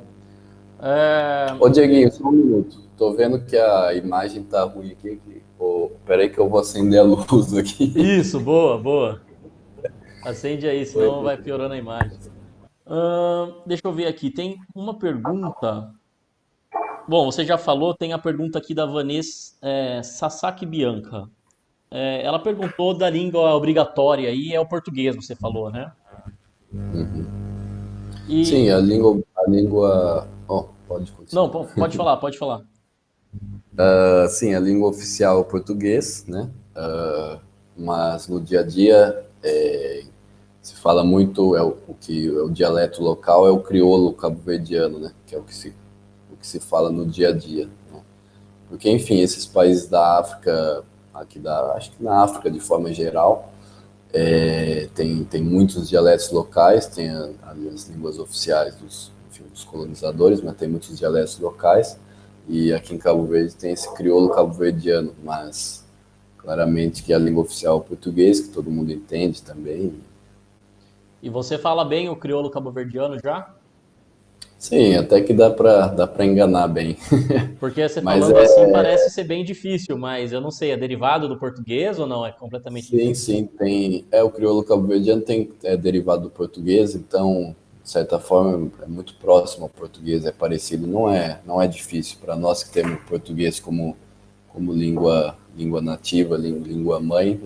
Ô Dieguinho, só um minuto. Tô vendo que a imagem tá ruim aqui. Peraí que eu vou acender a luz aqui. isso, boa, boa. Acende aí, Oi, senão vai piorando a imagem. Deixa eu ver aqui, tem uma pergunta. Bom, você já falou, tem a pergunta aqui da Vanessa Sasaki Bianca. Ela perguntou da língua obrigatória aí, é o português, você falou, né? sim, E. a língua. Oh, pode Não, continuar. pode falar, pode falar. Sim, a língua oficial é o português, né? Mas no dia a dia se fala muito, o que é o dialeto local é o crioulo cabo-verdiano, né? Que é o que se fala no dia a dia, né? Porque, enfim, esses países da África, acho que na África de forma geral, tem muitos dialetos locais, tem as línguas oficiais enfim, dos colonizadores, mas tem muitos dialetos locais. E aqui em Cabo Verde tem esse crioulo cabo-verdiano, mas claramente que a língua oficial é o português, que todo mundo entende também. E você fala bem o crioulo cabo-verdiano já? Sim, até que dá para enganar bem. Porque você Mas falando assim parece ser bem difícil, mas eu não sei, é derivado do português ou não? É completamente sim, diferente? sim, o crioulo cabo-verdiano é derivado do português, então, de certa forma, é muito próximo ao português, é parecido, não é difícil para nós que temos o português como língua nativa, língua mãe,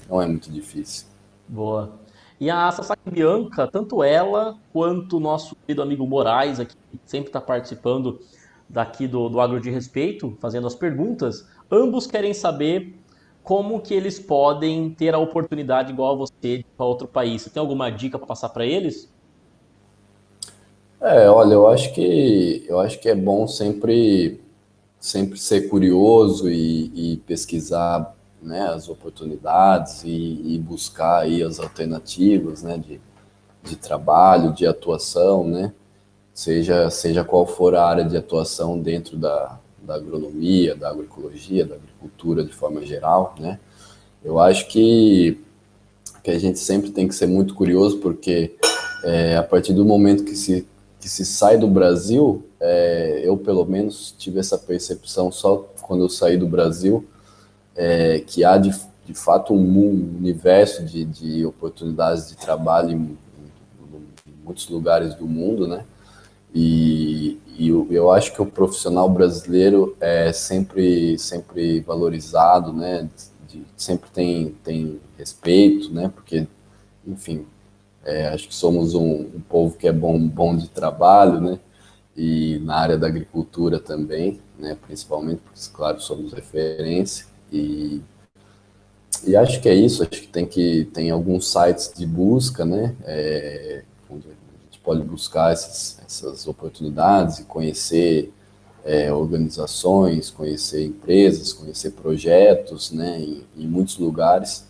não é muito difícil. Boa. E a Sasaki Bianca, tanto ela quanto o nosso querido amigo Moraes, aqui, que sempre está participando daqui do Agro de Respeito, fazendo as perguntas, ambos querem saber como que eles podem ter a oportunidade igual a você de ir para outro país. Você tem alguma dica para passar para eles? Olha, eu acho que é bom sempre ser curioso e pesquisar, né, as oportunidades e buscar aí as alternativas, né, de trabalho, de atuação, né, seja qual for a área de atuação dentro da agronomia, da agroecologia, da agricultura de forma geral, né. Eu acho que a gente sempre tem que ser muito curioso, porque a partir do momento que se sai do Brasil, eu pelo menos tive essa percepção só quando eu saí do Brasil, que há de fato um universo de oportunidades de trabalho em muitos lugares do mundo, né? E eu acho que o profissional brasileiro é sempre valorizado, né? Sempre tem respeito, né? Porque, enfim, acho que somos um povo que é bom de trabalho, né? E na área da agricultura também, né? Principalmente, porque, claro, somos referência. E acho que é isso. Acho que tem alguns sites de busca, né? Onde a gente pode buscar essas oportunidades e conhecer organizações, conhecer empresas, conhecer projetos, né, em muitos lugares.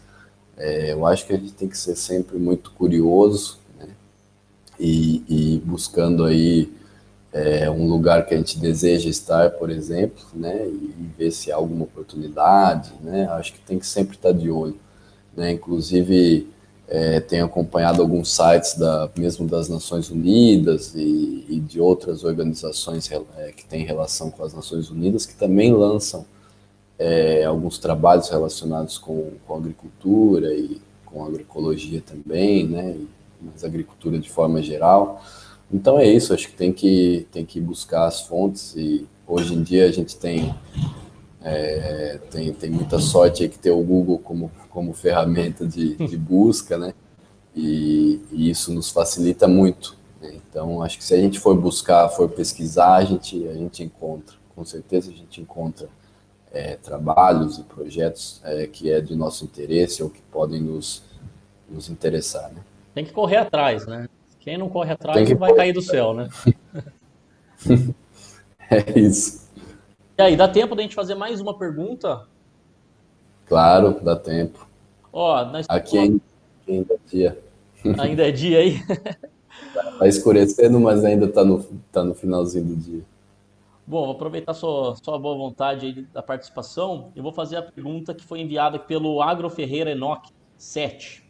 Eu acho que a gente tem que ser sempre muito curioso, né, e buscando aí um lugar que a gente deseja estar, por exemplo, né, e ver se há alguma oportunidade, né, acho que tem que sempre estar de olho, né, inclusive tenho acompanhado alguns sites mesmo das Nações Unidas e de outras organizações que têm relação com as Nações Unidas, que também lançam alguns trabalhos relacionados com agricultura e com agroecologia também, né, mas agricultura de forma geral. Então é isso, acho que tem que buscar as fontes e hoje em dia a gente tem muita sorte aí que ter o Google como ferramenta de busca, né? E isso nos facilita muito, né? Então acho que se a gente for buscar, for pesquisar, a gente encontra, com certeza a gente encontra trabalhos e projetos que é de nosso interesse ou que podem nos interessar, né? Tem que correr atrás, né? Quem não corre Tem atrás que não vai cair do céu, né? é isso. E aí, dá tempo da gente fazer mais uma pergunta? Claro, dá tempo. Ó, Aqui ainda é dia. ainda é dia aí? Tá escurecendo, mas ainda tá no finalzinho do dia. Bom, vou aproveitar sua boa vontade aí da participação. Eu vou fazer a pergunta que foi enviada pelo Agro Ferreira Enoch 7.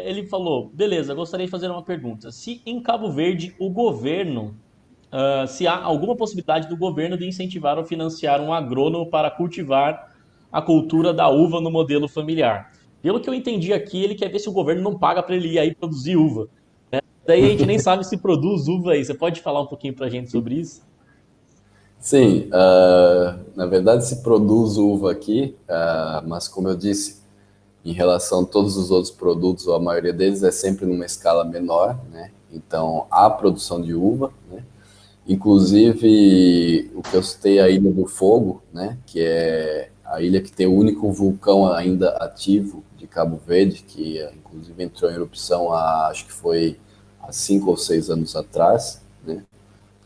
Ele falou: beleza, gostaria de fazer uma pergunta. Se em Cabo Verde o governo, se há alguma possibilidade do governo de incentivar ou financiar um agrônomo para cultivar a cultura da uva no modelo familiar. Pelo que eu entendi aqui, ele quer ver se o governo não paga para ele ir aí produzir uva. Daí a gente nem sabe se produz uva aí. Você pode falar um pouquinho para a gente sobre isso? Sim, na verdade se produz uva aqui, mas como eu disse, em relação a todos os outros produtos, ou a maioria deles é sempre numa escala menor, né? Então há produção de uva, né? Inclusive o que eu citei, a Ilha do Fogo, né? Que é a ilha que tem o único vulcão ainda ativo de Cabo Verde, que inclusive entrou em erupção acho que foi há 5 ou 6 anos atrás, né?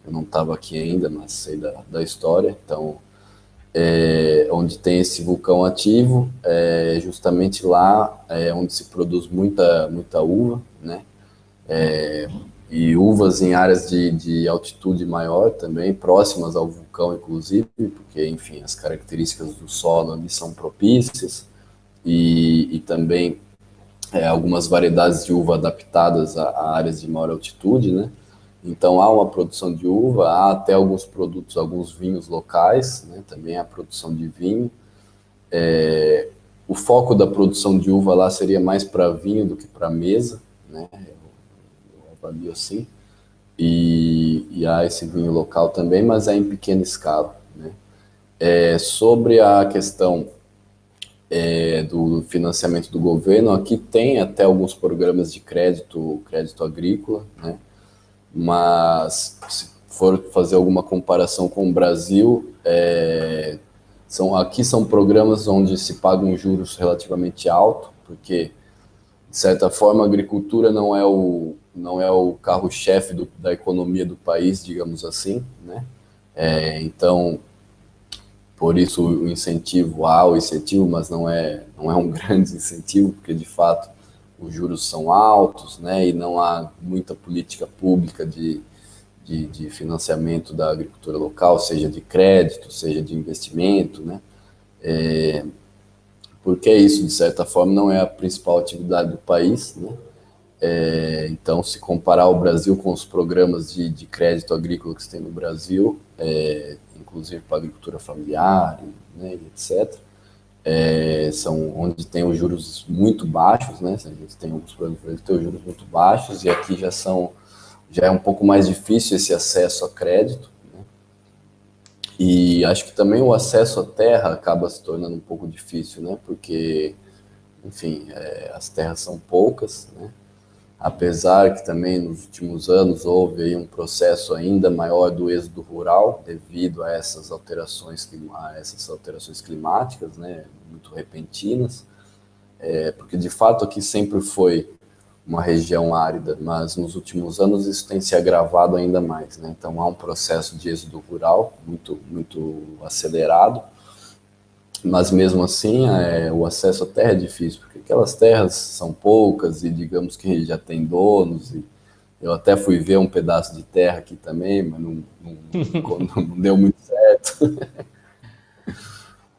Eu não estava aqui ainda, mas sei da história. Então, onde tem esse vulcão ativo, justamente lá onde se produz muita uva, né? E uvas em áreas de altitude maior também, próximas ao vulcão, inclusive, porque, enfim, as características do solo ali são propícias e também algumas variedades de uva adaptadas a áreas de maior altitude, né? Então há uma produção de uva, há até alguns produtos, alguns vinhos locais, né? Também há produção de vinho. O foco da produção de uva lá seria mais para vinho do que para mesa, né? Eu avalio assim. E há esse vinho local também, mas é em pequena escala, né? Sobre a questão do financiamento do governo, aqui tem até alguns programas de crédito agrícola, né? Mas se for fazer alguma comparação com o Brasil, aqui são programas onde se pagam juros relativamente altos, porque, de certa forma, a agricultura não é o carro-chefe da economia do país, digamos assim, né? Então, por isso há o incentivo, mas não é um grande incentivo, porque, de fato, os juros são altos, né? E não há muita política pública de financiamento da agricultura local, seja de crédito, seja de investimento, né? Porque isso, de certa forma, não é a principal atividade do país, né? Então, se comparar o Brasil com os programas de crédito agrícola que se tem no Brasil, inclusive para a agricultura familiar, né, etc., são onde tem os juros muito baixos, né? A gente tem alguns programas que têm os juros muito baixos e aqui já é um pouco mais difícil esse acesso a crédito, né? E acho que também o acesso à terra acaba se tornando um pouco difícil, né? Porque, enfim, as terras são poucas, né? Apesar que também nos últimos anos houve aí um processo ainda maior do êxodo rural devido a essas alterações climáticas, né? Muito repentinas, porque de fato aqui sempre foi uma região árida, mas nos últimos anos isso tem se agravado ainda mais, né? Então há um processo de êxodo rural muito acelerado, mas mesmo assim o acesso à terra é difícil, porque aquelas terras são poucas e digamos que já tem donos, e eu até fui ver um pedaço de terra aqui também, mas não deu muito certo,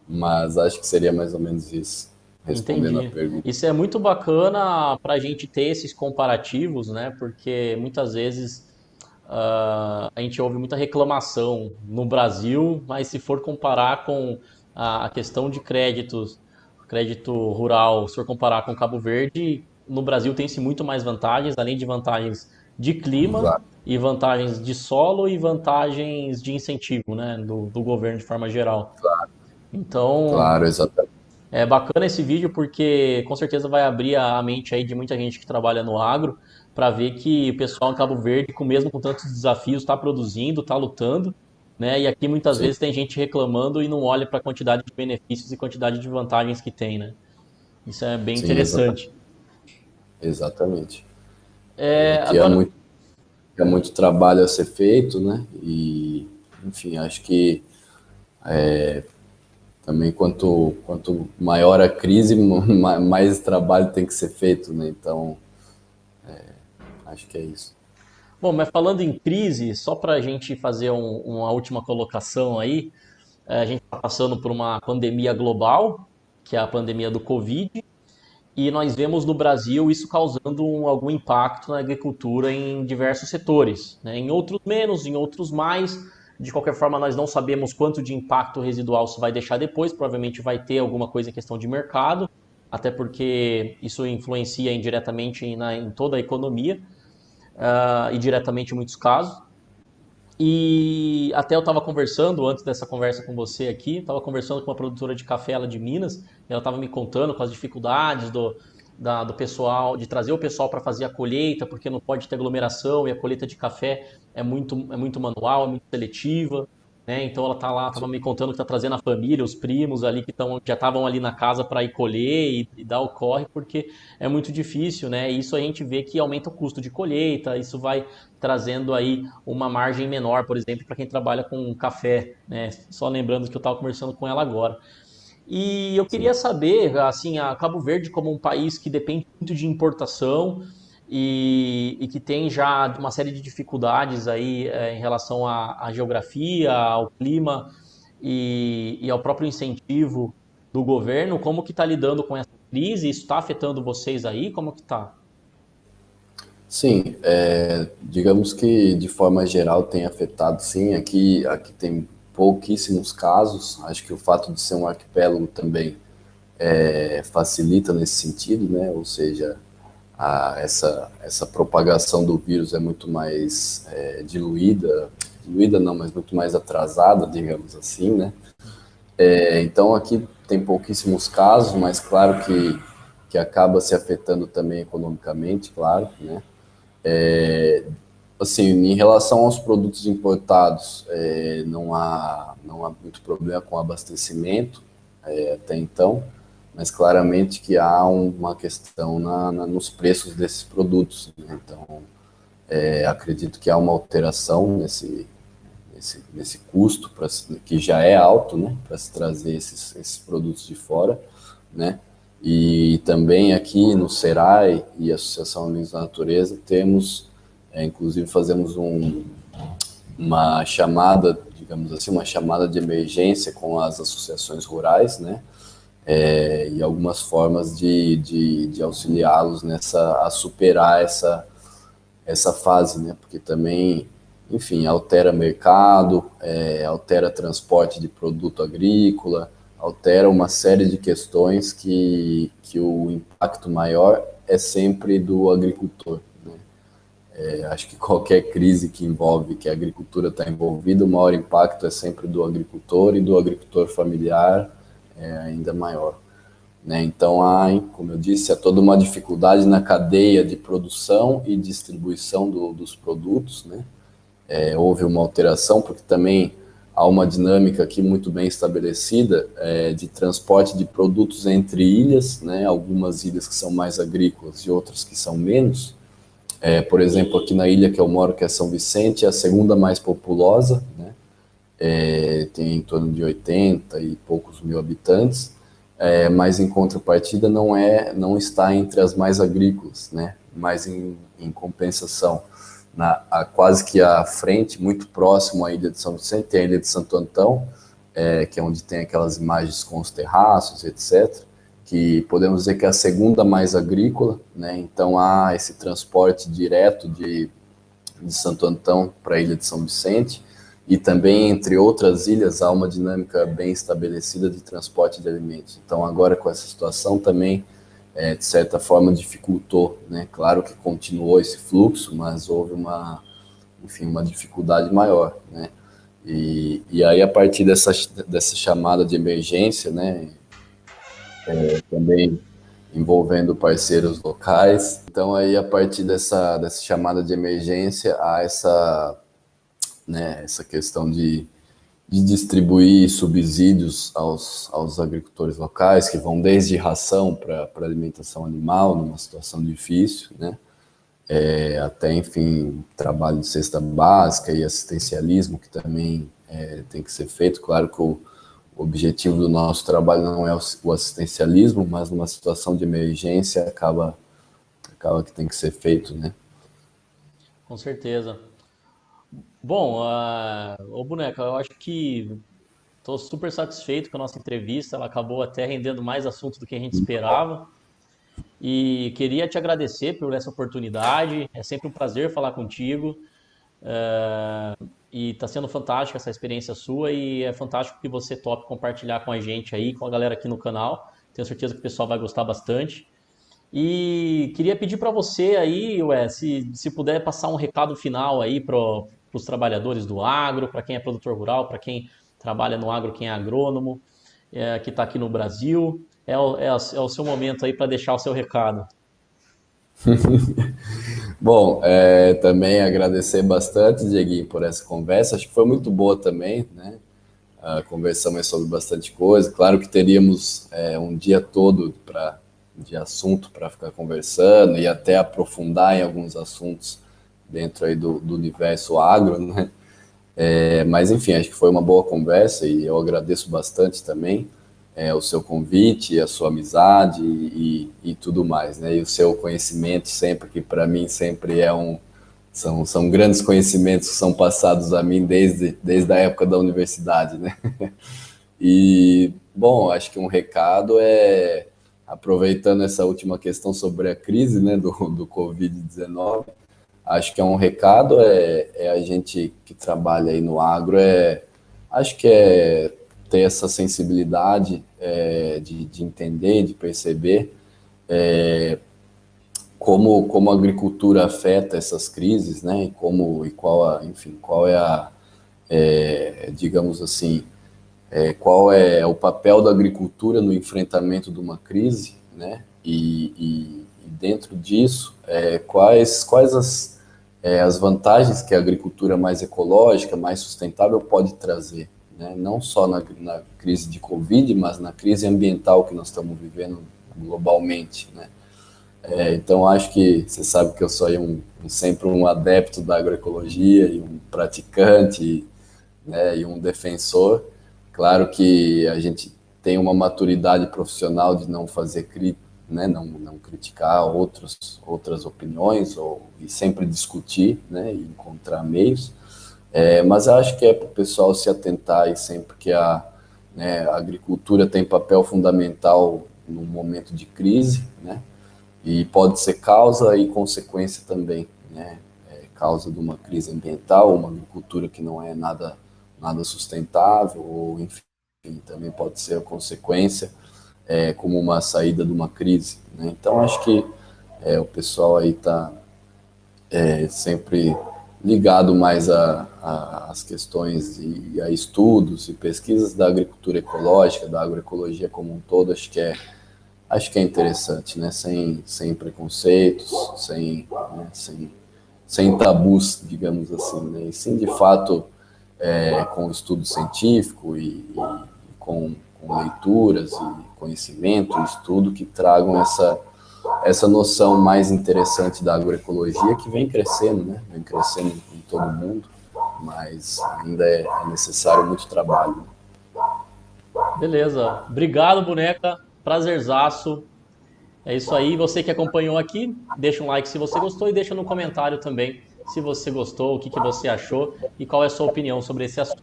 mas acho que seria mais ou menos isso, respondendo a Entendi. pergunta. Isso é muito bacana para a gente ter esses comparativos, né? Porque muitas vezes a gente ouve muita reclamação no Brasil, mas se for comparar com a questão de créditos, crédito rural, se for comparar com Cabo Verde, no Brasil tem-se muito mais vantagens, além de vantagens de clima Claro, e vantagens de solo e vantagens de incentivo, né? Do governo de forma geral. Então, claro, exatamente. é bacana esse vídeo porque com certeza vai abrir a mente aí de muita gente que trabalha no agro para ver que o pessoal em Cabo Verde, mesmo com tantos desafios, está produzindo, está lutando, né? E aqui muitas Sim, vezes tem gente reclamando e não olha para a quantidade de benefícios e quantidade de vantagens que tem, né? Isso é bem sim, interessante. exatamente. É, Aqui agora, é muito trabalho a ser feito, né? E, enfim, acho que também quanto maior a crise, mais trabalho tem que ser feito, né? Então, acho que é isso. bom, mas falando em crise, só para a gente fazer uma última colocação aí, a gente está passando por uma pandemia global, que é a pandemia do Covid. E nós vemos no Brasil isso causando algum impacto na agricultura em diversos setores, né? Em outros menos, em outros mais. De qualquer forma, nós não sabemos quanto de impacto residual isso vai deixar depois. Provavelmente vai ter alguma coisa em questão de mercado, até porque isso influencia indiretamente em toda a economia, e diretamente em muitos casos. E até eu estava conversando, antes dessa conversa com você aqui, estava conversando com uma produtora de café, ela de Minas, e ela estava me contando com as dificuldades do pessoal, de trazer o pessoal para fazer a colheita, porque não pode ter aglomeração, e a colheita de café é muito manual, é muito seletiva, né? Então ela tá lá, estava me contando que está trazendo a família, os primos ali que já estavam ali na casa para ir colher e dar o corre, porque é muito difícil, né? E isso a gente vê que aumenta o custo de colheita, isso vai trazendo aí uma margem menor, por exemplo, para quem trabalha com café, né? Só lembrando que eu estava conversando com ela agora. E eu Sim. queria saber, assim, a Cabo Verde como um país que depende muito de importação e que tem já uma série de dificuldades aí em relação à geografia, ao clima e ao próprio incentivo do governo, como que está lidando com essa crise? Isso está afetando vocês aí? Como que está? Sim, digamos que de forma geral tem afetado, sim. Aqui tem pouquíssimos casos. Acho que o fato de ser um arquipélago também facilita nesse sentido, né? Ou seja, essa propagação do vírus é muito mais diluída não, mas muito mais atrasada, digamos assim, né? Então aqui tem pouquíssimos casos, mas claro que acaba se afetando também economicamente, claro, né? Assim, em relação aos produtos importados, não há muito problema com abastecimento até então, mas claramente que há uma questão nos preços desses produtos, né? Então, acredito que há uma alteração nesse custo, que já é alto, né, para se trazer esses produtos de fora, né? E também aqui no Serai e Associação Amigos da Natureza temos, inclusive fazemos uma chamada, digamos assim, uma chamada de emergência com as associações rurais, né? E algumas formas de auxiliá-los a superar essa fase, né? Porque também, enfim, altera mercado, altera transporte de produto agrícola, altera uma série de questões que o impacto maior é sempre do agricultor, né? Acho que qualquer crise que envolve que a agricultura está envolvida, o maior impacto é sempre do agricultor e do agricultor familiar é ainda maior, né? Então, como eu disse, há toda uma dificuldade na cadeia de produção e distribuição dos produtos, né? Houve uma alteração, porque também há uma dinâmica aqui muito bem estabelecida de transporte de produtos entre ilhas, né? Algumas ilhas que são mais agrícolas e outras que são menos. Por exemplo, aqui na ilha que eu moro, que é São Vicente, é a segunda mais populosa, né? Tem em torno de 80 e poucos mil habitantes, mas em contrapartida não está entre as mais agrícolas, né? Mas em compensação, quase que à frente, muito próximo à ilha de São Vicente, tem a ilha de Santo Antão, que é onde tem aquelas imagens com os terraços, etc., que podemos dizer que é a segunda mais agrícola, né? Então há esse transporte direto de Santo Antão para a ilha de São Vicente, e também, entre outras ilhas, há uma dinâmica bem estabelecida de transporte de alimentos. Então, agora com essa situação também, de certa forma, dificultou, né? Claro que continuou esse fluxo, mas houve uma dificuldade maior, né? E aí, a partir dessa chamada de emergência, né, também envolvendo parceiros locais, então aí, a partir dessa chamada de emergência, há essa questão de distribuir subsídios aos agricultores locais, que vão desde ração para alimentação animal, numa situação difícil, né? Até, enfim, trabalho de cesta básica e assistencialismo, que também tem que ser feito. Claro que o objetivo do nosso trabalho não é o assistencialismo, mas numa situação de emergência acaba que tem que ser feito, né? Com certeza. Bom, ô Boneca, eu acho que estou super satisfeito com a nossa entrevista. Ela acabou até rendendo mais assunto do que a gente esperava. E queria te agradecer por essa oportunidade. É sempre um prazer falar contigo. E está sendo fantástica essa experiência sua. E é fantástico que você tope compartilhar com a gente aí, com a galera aqui no canal. Tenho certeza que o pessoal vai gostar bastante. E queria pedir para você aí, se puder passar um recado final aí para os trabalhadores do agro, para quem é produtor rural, para quem trabalha no agro, quem é agrônomo, que está aqui no Brasil. É o seu momento aí para deixar o seu recado. Bom, também agradecer bastante, Dieguinho, por essa conversa. Acho que foi muito boa também, né? Conversamos sobre bastante coisa. Claro que teríamos um dia todo de assunto para ficar conversando e até aprofundar em alguns assuntos dentro aí do universo agro, né? Mas enfim, acho que foi uma boa conversa e eu agradeço bastante também o seu convite, a sua amizade e tudo mais, né? E o seu conhecimento sempre, que para mim sempre são grandes conhecimentos que são passados a mim desde a época da universidade, né? E, bom, acho que um recado aproveitando essa última questão sobre a crise, né, do Covid-19, acho que é um recado, a gente que trabalha aí no agro, acho que ter essa sensibilidade de entender, de perceber como a agricultura afeta essas crises, né, qual é digamos assim, qual é o papel da agricultura no enfrentamento de uma crise, né? E dentro disso, quais as vantagens que a agricultura mais ecológica, mais sustentável pode trazer, né? Não só na crise de Covid, mas na crise ambiental que nós estamos vivendo globalmente, né? Então, acho que você sabe que eu sou aí sempre um adepto da agroecologia e um praticante, né, e um defensor. Claro que a gente tem uma maturidade profissional de não fazer né, não criticar outras opiniões e sempre discutir, né, e encontrar meios. Mas acho que para o pessoal se atentar e sempre que né, a agricultura tem papel fundamental no momento de crise, né, e pode ser causa e consequência também, né, causa de uma crise ambiental, uma agricultura que não é nada sustentável, ou enfim, também pode ser a consequência como uma saída de uma crise, né? Então, acho que o pessoal aí está sempre ligado mais às questões e a estudos e pesquisas da agricultura ecológica, da agroecologia como um todo. Acho que é interessante, né? Sem preconceitos, sem tabus, digamos assim, né? E sim, de fato, com estudo científico e com leituras e conhecimento, estudo que tragam essa noção mais interessante da agroecologia, que vem crescendo, né? Vem crescendo em todo mundo, mas ainda é necessário muito trabalho. Beleza. Obrigado, Boneca. Prazerzaço. É isso aí. Você que acompanhou aqui, deixa um like se você gostou e deixa no comentário também se você gostou, o que você achou e qual é a sua opinião sobre esse assunto.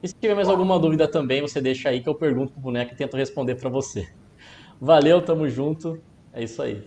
E se tiver mais alguma dúvida também, você deixa aí que eu pergunto pro Boneca e tento responder para você. Valeu, tamo junto. É isso aí.